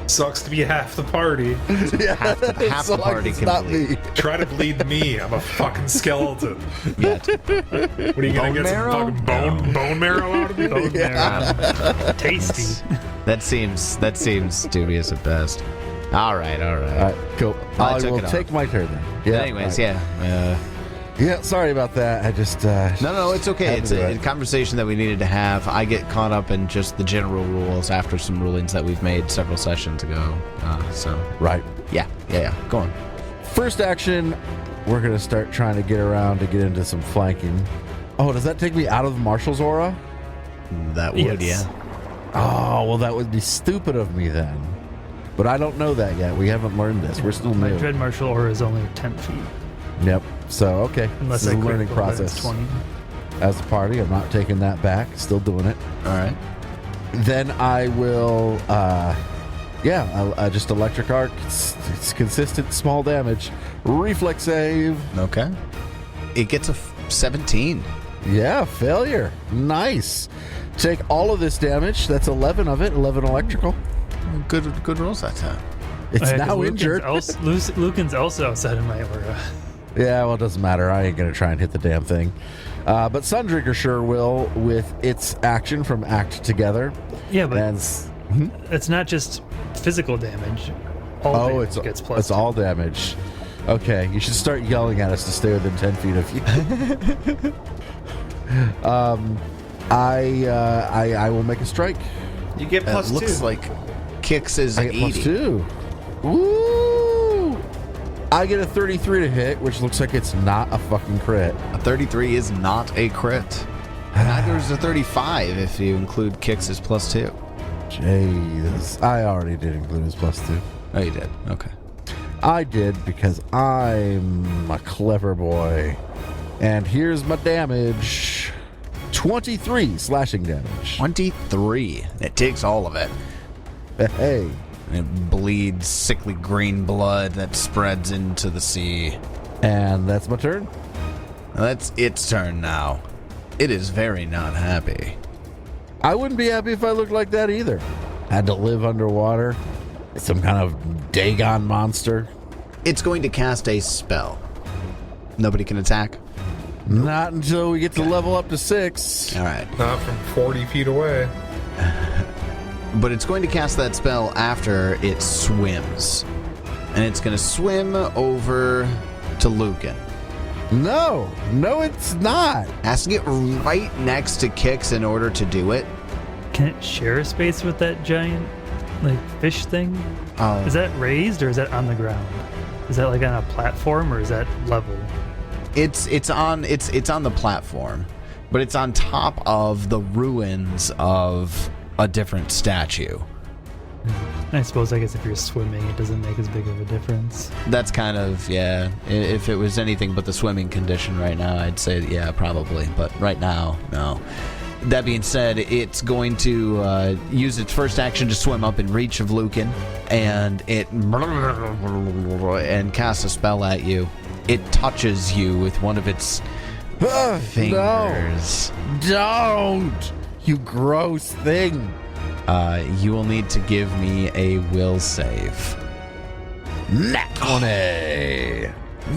Sucks to be half the party. Half the party can bleed. Try to bleed me. I'm a fucking skeleton. Yeah. What are you gonna get marrow? some fucking bone marrow out of me? Bone marrow. Tasty. That seems dubious at best. All right. All right, cool. I took will it take off. my turn then. Yeah. Anyways, right. yeah. Yeah, sorry about that. I just No, it's okay. It's a conversation that we needed to have. I get caught up in just the general rules after some rulings that we've made several sessions ago. right. Yeah. Go on. First action, we're gonna start trying to get around to get into some flanking. Oh, does that take me out of Marshall's aura? That would, Yes. yeah. Oh, well, that would be stupid of me then. But I don't know that yet. We haven't learned this. We're still My new. Dread Martial Aura is only 10 feet. Yep. So, okay. Unless this I is a learning critical, then it's process. 20. As a party, I'm not taking that back. Still doing it. All right. Then I will, I'll just electric arc. It's consistent, small damage. Reflex save. Okay. It gets a 17. Yeah, failure. Nice. Take all of this damage. That's 11 of it. 11 electrical. Good rolls that time. It's Yeah, 'cause now Lucan's injured. Lucan's also outside of my aura. Yeah, well, it doesn't matter. I ain't going to try and hit the damn thing. But Sundrinker sure will with its action from Act Together. Yeah, but And it's not just physical damage. All damage gets plus. it's all damage. Okay, you should start yelling at us to stay within 10 feet of you. I will make a strike. You get plus It looks 2. like Kix is I get 80. plus 2. Woo! I get a 33 to hit, which looks like it's not a fucking crit. A 33 is not a crit. Neither is a 35 if you include Kix's plus 2. Jesus. I already did include his plus 2. Oh, you did? Okay. I did because I'm a clever boy. And here's my damage. 23 slashing damage. 23. It takes all of it. Hey. And it bleeds sickly green blood that spreads into the sea. And that's my turn. That's its turn now. It is very not happy. I wouldn't be happy if I looked like that either. Had to live underwater. Some kind of Dagon monster. It's going to cast a spell. Nobody can attack? Not until we get to level up to 6. All right. Not from 40 feet away. But it's going to cast that spell after it swims. And it's going to swim over to Lucan. No, it's not. Has to get right next to Kix in order to do it. Can it share a space with that giant, like, fish thing? Oh. Is that raised or is that on the ground? Is that like on a platform or is that level? It's on the platform, but it's on top of the ruins of a different statue. I suppose, I guess if you're swimming, it doesn't make as big of a difference. That's kind of, yeah. If it was anything but the swimming condition right now, I'd say, yeah, probably. But right now, no. That being said, it's going to use its first action to swim up in reach of Lucan, and cast a spell at you. It touches you with one of its fingers. No. Don't! You gross thing. You will need to give me a will save. Nat 20.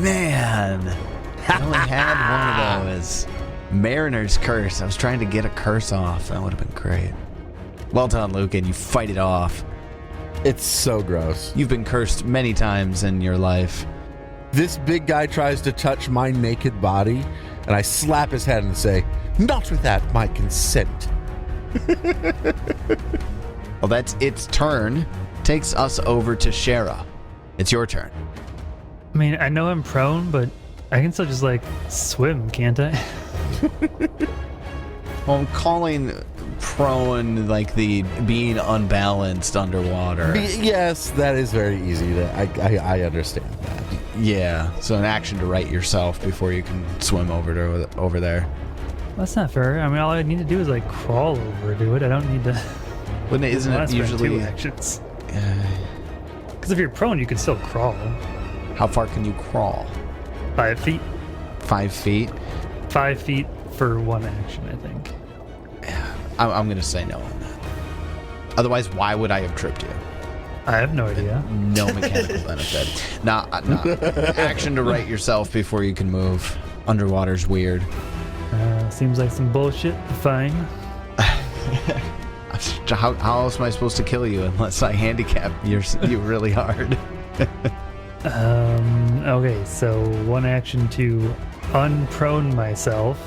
Man, I only had one of those. Mariner's Curse. I was trying to get a curse off. That would have been great. Well done, Lucan. You fight it off. It's so gross. You've been cursed many times in your life. This big guy tries to touch my naked body, and I slap his head and say, "Not without my consent." Well, that's its turn. Takes us over to Shaira. It's your turn. I mean, I know I'm prone, but I can still just, like, swim, can't I? Well, I'm calling prone like the being unbalanced underwater. Yes, that is very easy. I understand that. Yeah, so an action to right yourself before you can swim over there. That's not fair. I mean, all I need to do is, like, crawl over to it. I don't need to... Isn't it usually... 2 actions. Because if you're prone, you can still crawl. How far can you crawl? 5 feet. 5 feet? 5 feet for 1 action, I think. I'm going to say no on that. Otherwise, why would I have tripped you? I have no idea. No mechanical benefit. Nah. Action to right yourself before you can move. Underwater's weird. Seems like some bullshit. Fine. How else am I supposed to kill you unless I handicap you really hard? Okay, so 1 action to unprone myself,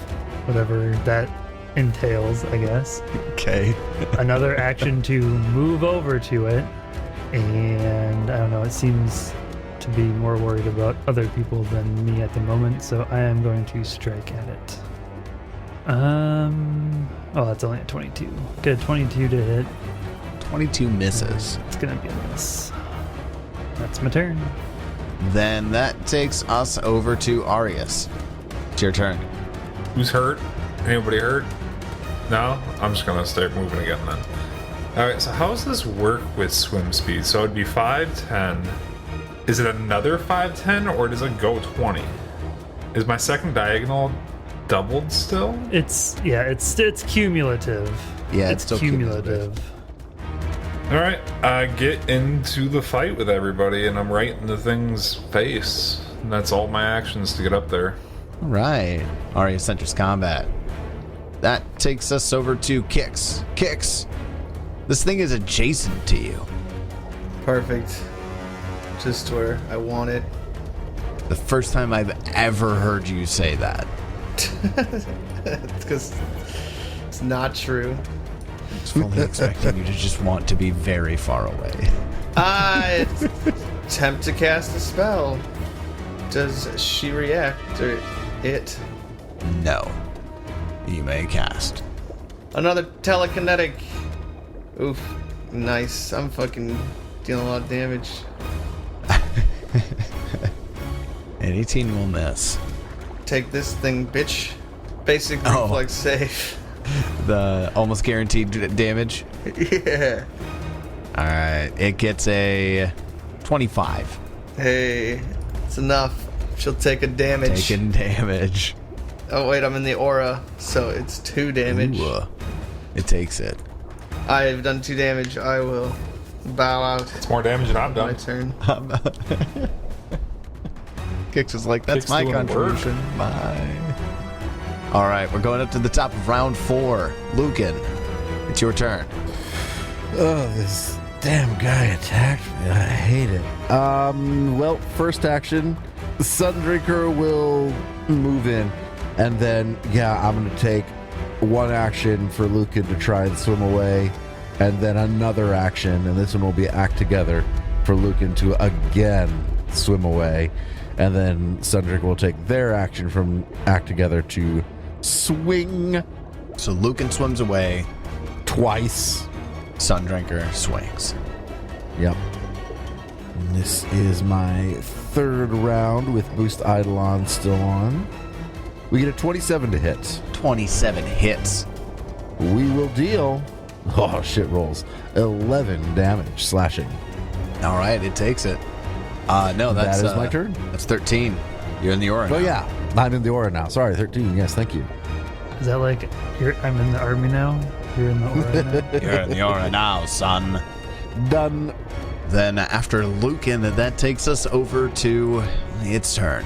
whatever that entails, I guess. Okay. Another action to move over to it, and I don't know, it seems to be more worried about other people than me at the moment, so I am going to strike at it. Oh, that's only a 22. Good, 22 to hit. 22 misses. It's gonna be a miss. That's my turn. Then that takes us over to Arius. It's your turn. Who's hurt? Anybody hurt? No? I'm just gonna start moving again then. Alright, so how does this work with swim speed? So it'd be 5'10". Is it another 5'10", or does it go 20? Is my second diagonal doubled still? It's cumulative. Yeah, it's still cumulative. Alright, get into the fight with everybody, and I'm right in the thing's face. And that's all my actions to get up there. All right. Arius enters combat. That takes us over to Kix. Kix, this thing is adjacent to you. Perfect. Just where I want it. The first time I've ever heard you say that. It's because it's not true. I was fully expecting you to just want to be very far away. I attempt to cast a spell. Does she react or it? No. You may cast. Another telekinetic. Oof. Nice. I'm fucking dealing a lot of damage. An 18 will miss. Take this thing, bitch. Basic reflex save. The almost guaranteed damage? Yeah. Alright, it gets a 25. Hey, it's enough. She'll take a damage. Taking damage. Oh wait, I'm in the aura, so it's 2 damage. Ooh, it takes it. I've done 2 damage. I will bow out. It's more damage than I've My done. turn. Kix is like, that's Kix my doing the work. contribution. Bye. All right, we're going up to the top of round 4. Lucan, it's your turn. Oh, this damn guy attacked me. I hate it. Well, first action, Sundrinker will move in, and then, I'm going to take one action for Lucan to try and swim away, and then another action, and this one will be act together for Lucan to again swim away, and then Sundrinker will take their action from act together to swing So Lucan swims away. twice. Sundrinker swings. Yep. And this is my third round with Boost Eidolon still on. We get a 27 to hit. 27 hits. We will deal, shit rolls, 11 damage slashing. All right, it takes it. No, that's That is my turn. That's 13. You're in the aura. Oh now. yeah, I'm in the aura now. Sorry, 13. Yes, thank you. Is that like I'm in the army now? You're in the aura now? You're in the aura now, son. Done. Then after Lucan, that takes us over to its turn.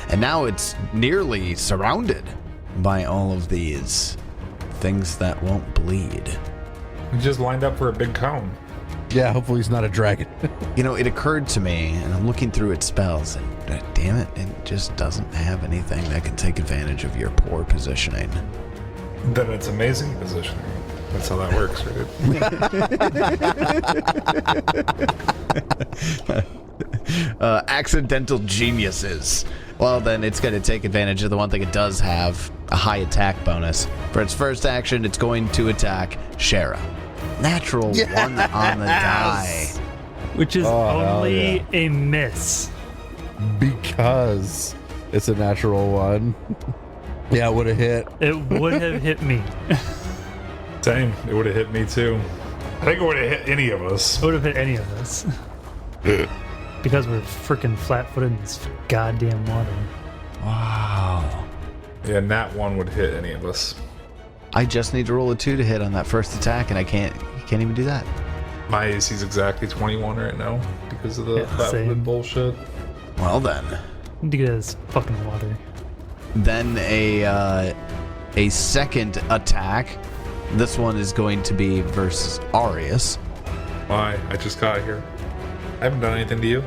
And now it's nearly surrounded by all of these things that won't bleed. We just lined up for a big cone. Yeah, hopefully he's not a dragon. You know, it occurred to me, and I'm looking through its spells, and damn it, it just doesn't have anything that can take advantage of your poor positioning. Then it's amazing positioning. That's how that works, right? Accidental geniuses. Well, then it's going to take advantage of the one thing it does have, a high attack bonus. For its first action, it's going to attack Shaira. Natural 1 on the die. Which is hell only yeah. a miss. Because it's a natural one. Yeah, it would have hit. It would have hit me. Same. It would have hit me too. I think it would have hit any of us. It would have hit any of us. Because we're freaking flat-footed in this goddamn water. Wow. Yeah, nat 1 would hit any of us. I just need to roll a 2 to hit on that first attack, and I can't even do that. My AC is exactly 21 right now because of the Yeah, flat-footed same. bullshit. Well then. Need to get out of this fucking water. Then a second attack. This one is going to be versus Arius. Why? I just got here. I haven't done anything to you.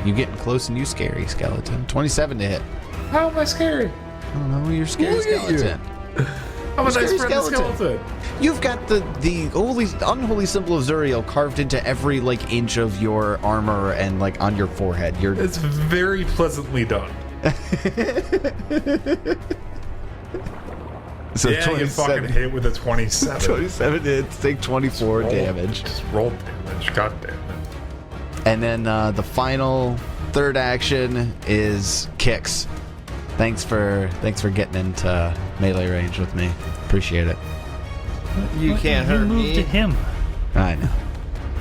You getting close and you scary, skeleton. 27 to hit. How am I scary? I don't know, you're scary Look at you. skeleton. I'm a Scary nice friendly skeleton. skeleton. You've got the unholy symbol of Zuriel carved into every inch of your armor and on your forehead. You're It's very pleasantly done. so Yeah, you fucking hit with a 27. 27 hits, take 24 damage. Just roll damage. God damn it. And then the final third action is kicks. Thanks for getting into melee range with me. Appreciate it. You can't You hurt moved me. to him. I know.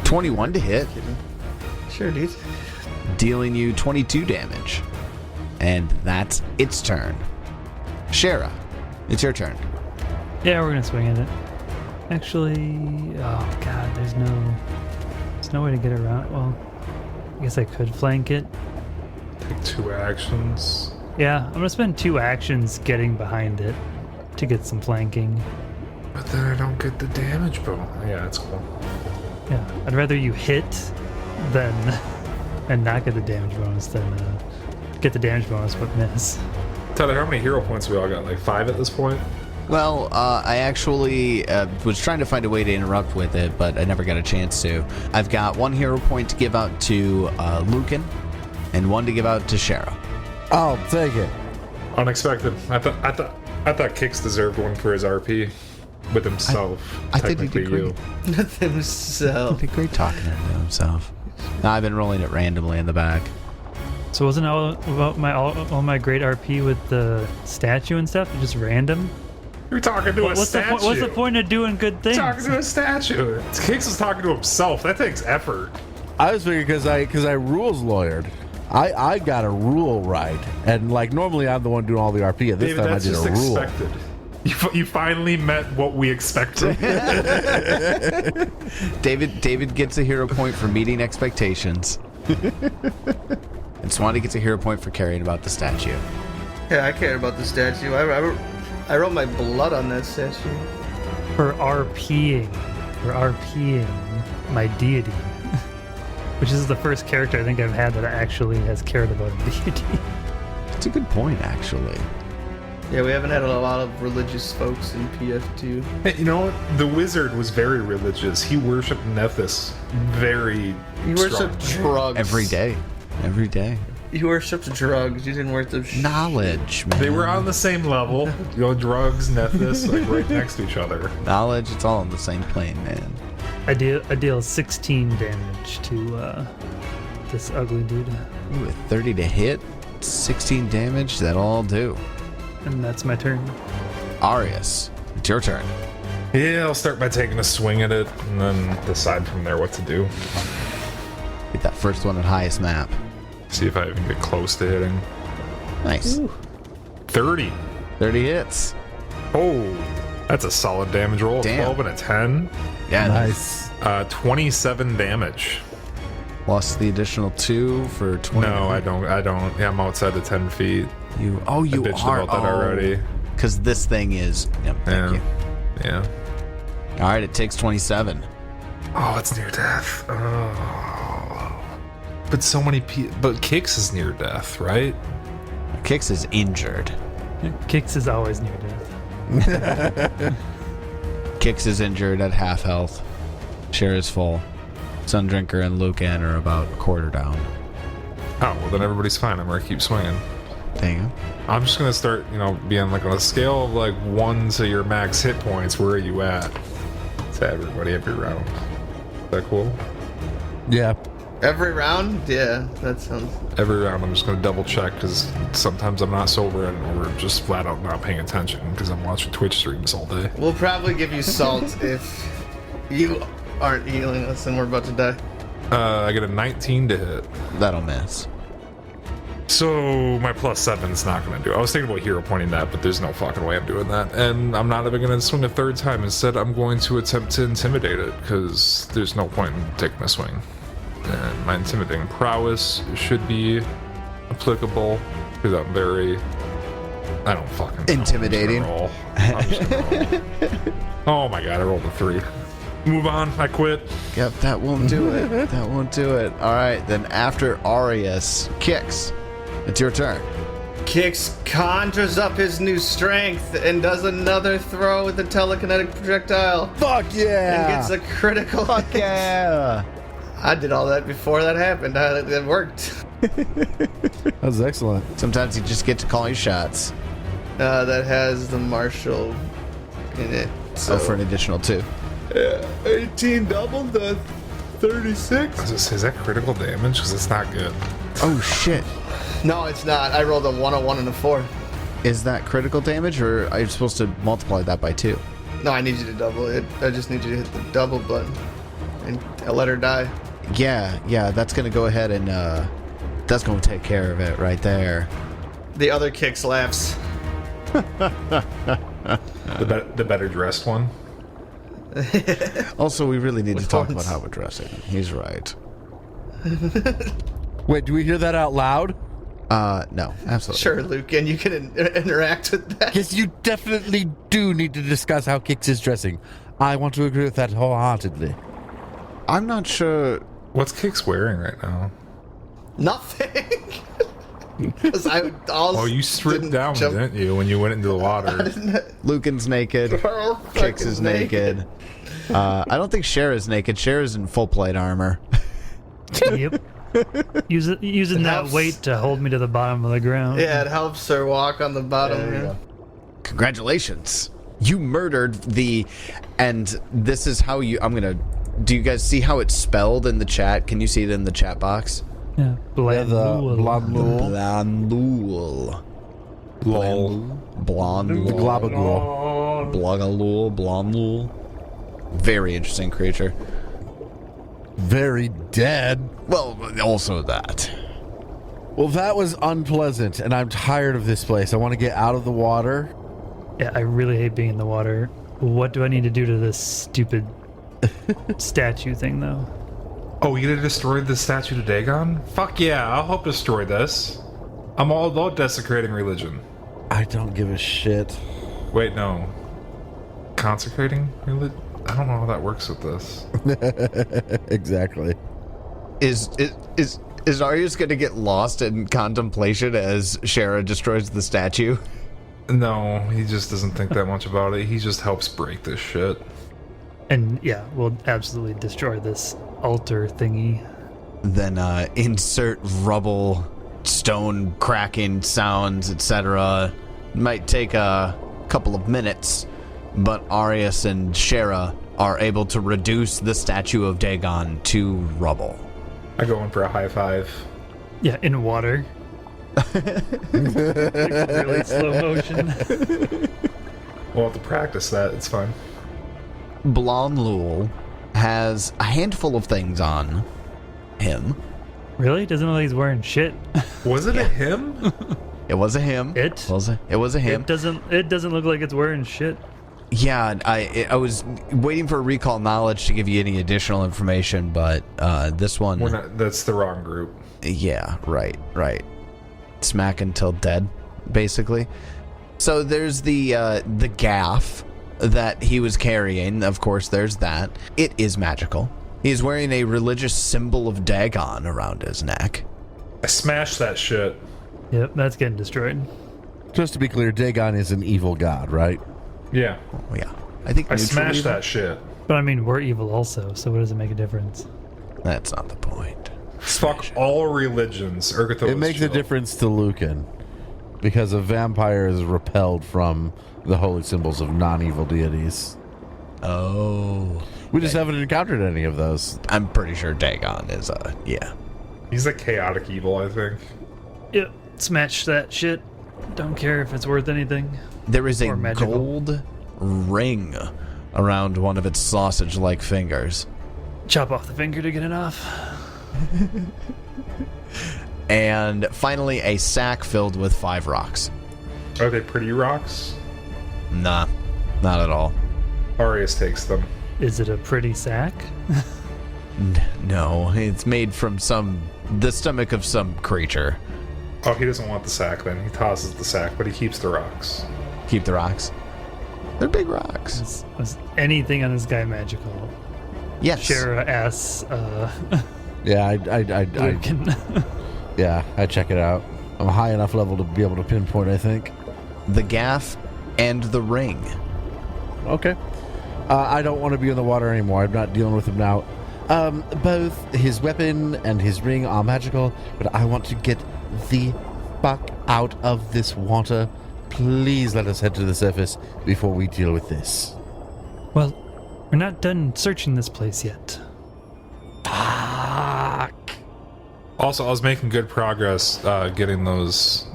21 to hit, Sure, dude. dealing you 22 damage. And that's its turn. Shaira, it's your turn. Yeah, we're gonna swing at it. Actually, oh god, there's no way to get around. Well, I guess I could flank it. Take 2 actions. Yeah, I'm gonna spend 2 actions getting behind it to get some flanking. But then I don't get the damage bonus. Yeah, that's cool. Yeah, I'd rather you hit than and not get the damage bonus than get the damage bonus but miss. Tyler, how many hero points we all got? 5 at this point? Well, I actually was trying to find a way to interrupt with it, but I never got a chance to. I've got 1 hero point to give out to Lucan, and 1 to give out to Shaira. I'll take it. Unexpected. I thought Kix deserved one for his RP with himself. I think he Technically did you. great. Nothing himself. Did great talking to himself. No, I've been rolling it randomly in the back. So wasn't all about all my great RP with the statue and stuff just random? You're talking to a What's statue. the point of doing good things? Talking to a statue. Kix is talking to himself. That takes effort. I was figuring because I rules lawyered. I got a rule right, and like normally I'm the one doing all the RP. This David, time I that's did just a rule. expected. You finally met what we expected. David gets a hero point for meeting expectations. And Swanee gets a hero point for caring about the statue. Yeah, I care about the statue. I wrote my blood on that statue. For RPing my deity. Which is the first character I think I've had that actually has cared about a deity. That's a good point, actually. Yeah, we haven't had a lot of religious folks in PF2. Hey, you know what? The wizard was very religious. He worshipped Nephthys very You worshipped drugs. Every day. You worshipped drugs. You didn't worship Knowledge, man. They were on the same level. You know, drugs, Nephthys, like right next to each other. Knowledge, it's all on the same plane, man. I deal 16 damage to this ugly dude. Ooh, 30 to hit, 16 damage, that'll all do. And that's my turn. Arius, it's your turn. Yeah, I'll start by taking a swing at it and then decide from there what to do. Get that first one at highest map. See if I even get close to hitting. Nice. Ooh. 30. 30 hits. Oh, that's a solid damage roll. Damn. 12 and a 10. Yeah, Nice. 27 damage. Plus the additional 2 for 20. No, I don't. Yeah, I'm outside the 10 feet. You I bitched are. about that already. Because this thing is. Yep, thank you. Yeah. All right, it takes 27. Oh, it's near death. Oh. But so many people. But Kix is near death, right? Kix is injured. Kix is always near death. Kix is injured at half health. Shaira is full. Sundrinker and Lucan are about quarter down. Oh, well then everybody's fine. I'm gonna keep swinging. There you go. I'm just gonna start, being like on a scale of like 1 to your max hit points. Where are you at? To everybody every round. Is that cool? Yeah. Every round? Yeah, that sounds... Every round I'm just gonna double check because sometimes I'm not sober and we're just flat out not paying attention because I'm watching Twitch streams all day. We'll probably give you salt if you aren't healing us and we're about to die. I get a 19 to hit. That'll miss. So my +7's not going to do it. I was thinking about hero pointing that, but there's no fucking way I'm doing that. And I'm not even going to swing a third time. Instead, I'm going to attempt to intimidate it because there's no point in taking a swing. And my intimidating prowess should be applicable because I'm very... I don't fucking know. Intimidating. I'm just gonna roll. Oh my god, I rolled a 3. Move on, I quit. Yep, that won't do it. That won't do it. All right, then after Arius, Kix, it's your turn. Kix conjures up his new strength and does another throw with the telekinetic projectile. Fuck yeah! And gets a critical. Fuck yeah! I did all that before that happened. It worked. That was excellent. Sometimes you just get to call your shots. That has the martial in it. So For an additional 2. 18 double, the 36. Is that critical damage? Because it's not good. Oh shit! No, it's not. I rolled a 1, a 1, and a 4. Is that critical damage, or are you supposed to multiply that by 2? No, I need you to double it. I just need you to hit the double button and let her die. Yeah, that's gonna go ahead and that's gonna take care of it right there. The other Kix laughs. The better dressed one. Also, we really need to talk about ones? how we're dressing. He's right. Wait, do we hear that out loud? No, absolutely. Sure, Luke, and you can interact with that. Yes, you definitely do need to discuss how Kix is dressing. I want to agree with that wholeheartedly. I'm not sure. What's Kix wearing right now? Nothing. Because Oh, you stripped down, didn't you, when you went into the water? Lucan's naked. Kix is naked. I don't think Shaira's naked. Shaira's in full plate armor. Yep. Using that helps. weight to hold me to the bottom of the ground. Yeah, it helps her walk on the bottom. Congratulations. You murdered the... And this is how you... Do you guys see how it's spelled in the chat? Can you see it in the chat box? Yeah. Yeah, the Blandul. Blandul. Lol. Blondul. The Globagul. Blogalul. Blondul. Very interesting creature. Very dead. Well, also that. Well, that was unpleasant, and I'm tired of this place. I want to get out of the water. Yeah, I really hate being in the water. What do I need to do to this stupid statue thing, though? Oh, you gonna destroy the statue to Dagon? Fuck yeah, I'll help destroy this. I'm all about desecrating religion. I don't give a shit. Wait, no. Consecrating religion? I don't know how that works with this. Exactly. Is Arius going to get lost in contemplation as Shaira destroys the statue? No, he just doesn't think that much about it. He just helps break this shit. And yeah, we'll absolutely destroy this altar thingy. Then insert rubble, stone cracking sounds, etc. Might take a couple of minutes, but Arius and Shaira are able to reduce the statue of Dagon to rubble. I go in for a high five. Yeah, in water. Like really slow motion. We'll have to practice that. It's fine. Blonlul has a handful of things on him. Really? Doesn't look like he's wearing shit. Was it a him? It was a him. It was a him. It doesn't look like it's wearing shit. Yeah, I was waiting for recall knowledge to give you any additional information, but this one... That's the wrong group. Yeah, right. Smack until dead, basically. So there's the gaff that he was carrying. Of course, there's that. It is magical. He's wearing a religious symbol of Dagon around his neck. I smashed that shit. Yep, that's getting destroyed. Just to be clear, Dagon is an evil god, right? Yeah. Oh, yeah. I think I neutral smashed evil? that shit. But I mean, we're evil also, so what does it make a difference? That's not the point. Fuck all religions. Urgathoan. It makes a difference to Lucan because a vampire is repelled from the holy symbols of non-evil deities. Oh. We just haven't encountered any of those. I'm pretty sure Dagon is, yeah. He's a chaotic evil, I think. Yep, smash that shit. Don't care if it's worth anything. There is a Or magical. gold ring around one of its sausage-like fingers. Chop off the finger to get it off. And finally, a sack filled with 5 rocks. Are they pretty rocks? Nah, not at all. Arius takes them. Is it a pretty sack? No, it's made from the stomach of some creature. Oh, he doesn't want the sack then. He tosses the sack, but he keeps the rocks. Keep the rocks. They're big rocks. Was anything on this guy magical? Yes. Shaira asks, Yeah, Lucan. yeah, I check it out. I'm a high enough level to be able to pinpoint, I think. The gaff and the ring. Okay. I don't want to be in the water anymore. I'm not dealing with him now. Both his weapon and his ring are magical, but I want to get the fuck out of this water. Please let us head to the surface before we deal with this. Well, we're not done searching this place yet. Fuck. Also, I was making good progress getting those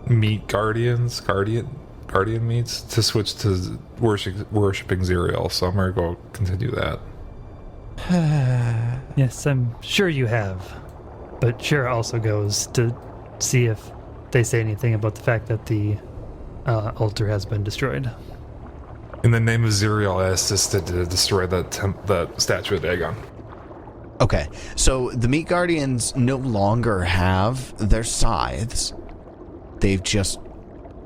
meat guardian meats to switch to worshipping Zerial, so I'm going to go continue that. Yes, I'm sure you have. But Shaira also goes to see if they say anything about the fact that the altar has been destroyed. In the name of Zerial, I assisted to destroy the statue of Dagon. Okay, so the meat guardians no longer have their scythes. They've just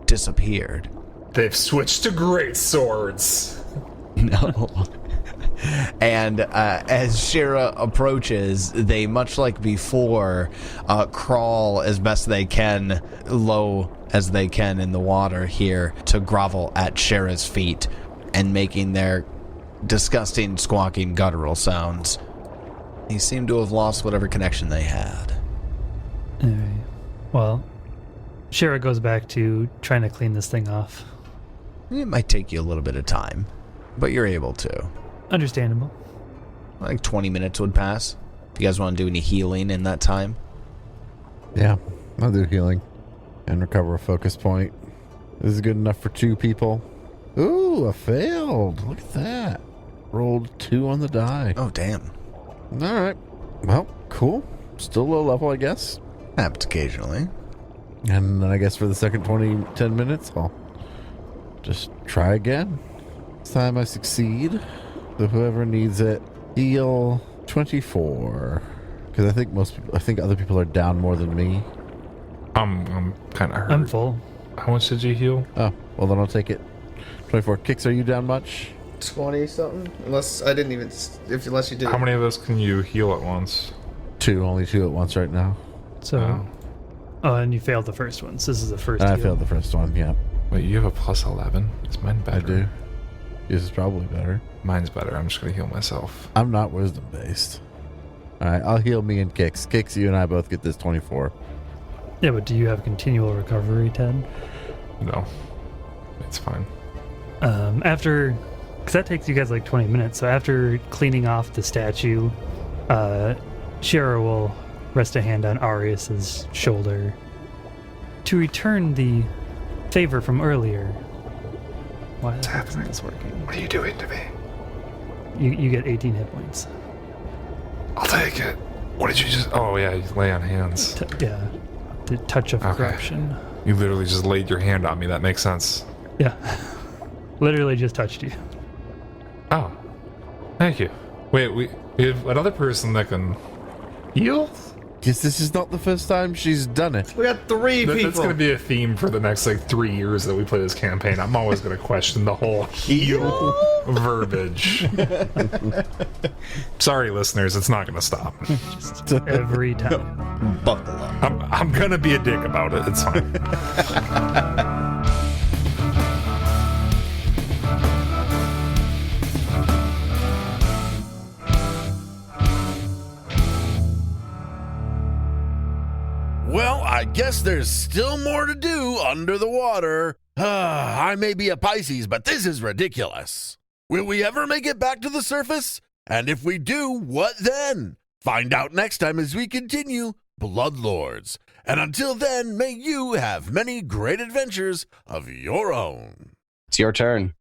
disappeared. They've switched to great swords. No. And as Shaira approaches, they, much like before, crawl as best they can, low as they can in the water here, to grovel at Shaira's feet and making their disgusting, squawking, guttural sounds. They seem to have lost whatever connection they had. Anyway, well, Shaira goes back to trying to clean this thing off. It might take you a little bit of time, but you're able to. Understandable. Like 20 minutes would pass. If you guys want to do any healing in that time. Yeah, I'll do healing and recover a focus point. This is good enough for 2 people. Ooh, I failed. Look at that. Rolled 2 on the die. Oh, damn. All right. Well, cool. Still low level, I guess. Happens occasionally. And then I guess for the second 10 minutes, I'll just try again. This time I succeed. So whoever needs it, heal 24. Because I think other people are down more than me. I'm kind of hurt. I'm full. How much did you heal? Oh, well then I'll take it. 24. Kicks, are you down much? 20 something. Unless I didn't even. Unless you did. How many of us can you heal at once? 2, only 2 at once right now. So, and you failed the first one. So this is the first. I heal. failed the first one, yeah. Wait, you have a plus 11? Is mine better? I do. Yours is probably better. Mine's better. I'm just going to heal myself. I'm not wisdom based. Alright, I'll heal me and Kicks. Kicks, you and I both get this 24. Yeah, but do you have continual recovery, Ted? No. It's fine. After, because that takes you guys like 20 minutes. So after cleaning off the statue, Shaira will rest a hand on Arius's shoulder to return the favor from earlier. Why isn't this working? What are you doing to me? You get 18 hit points. I'll take it. What did you just... Oh, yeah, you lay on hands. Yeah, the touch of corruption. You literally just laid your hand on me. That makes sense. Yeah, literally just touched you. Oh, thank you. Wait, we have another person that can heal? Guess this is not the first time she's done it. We got 3 people. That's going to be a theme for the next 3 years that we play this campaign. I'm always going to question the whole heal verbiage. Sorry, listeners, it's not going to stop. Just every time. Buckle up. I'm going to be a dick about it. It's fine. Well, I guess there's still more to do under the water. I may be a Pisces, but this is ridiculous. Will we ever make it back to the surface? And if we do, what then? Find out next time as we continue Bloodlords. And until then, may you have many great adventures of your own. It's your turn.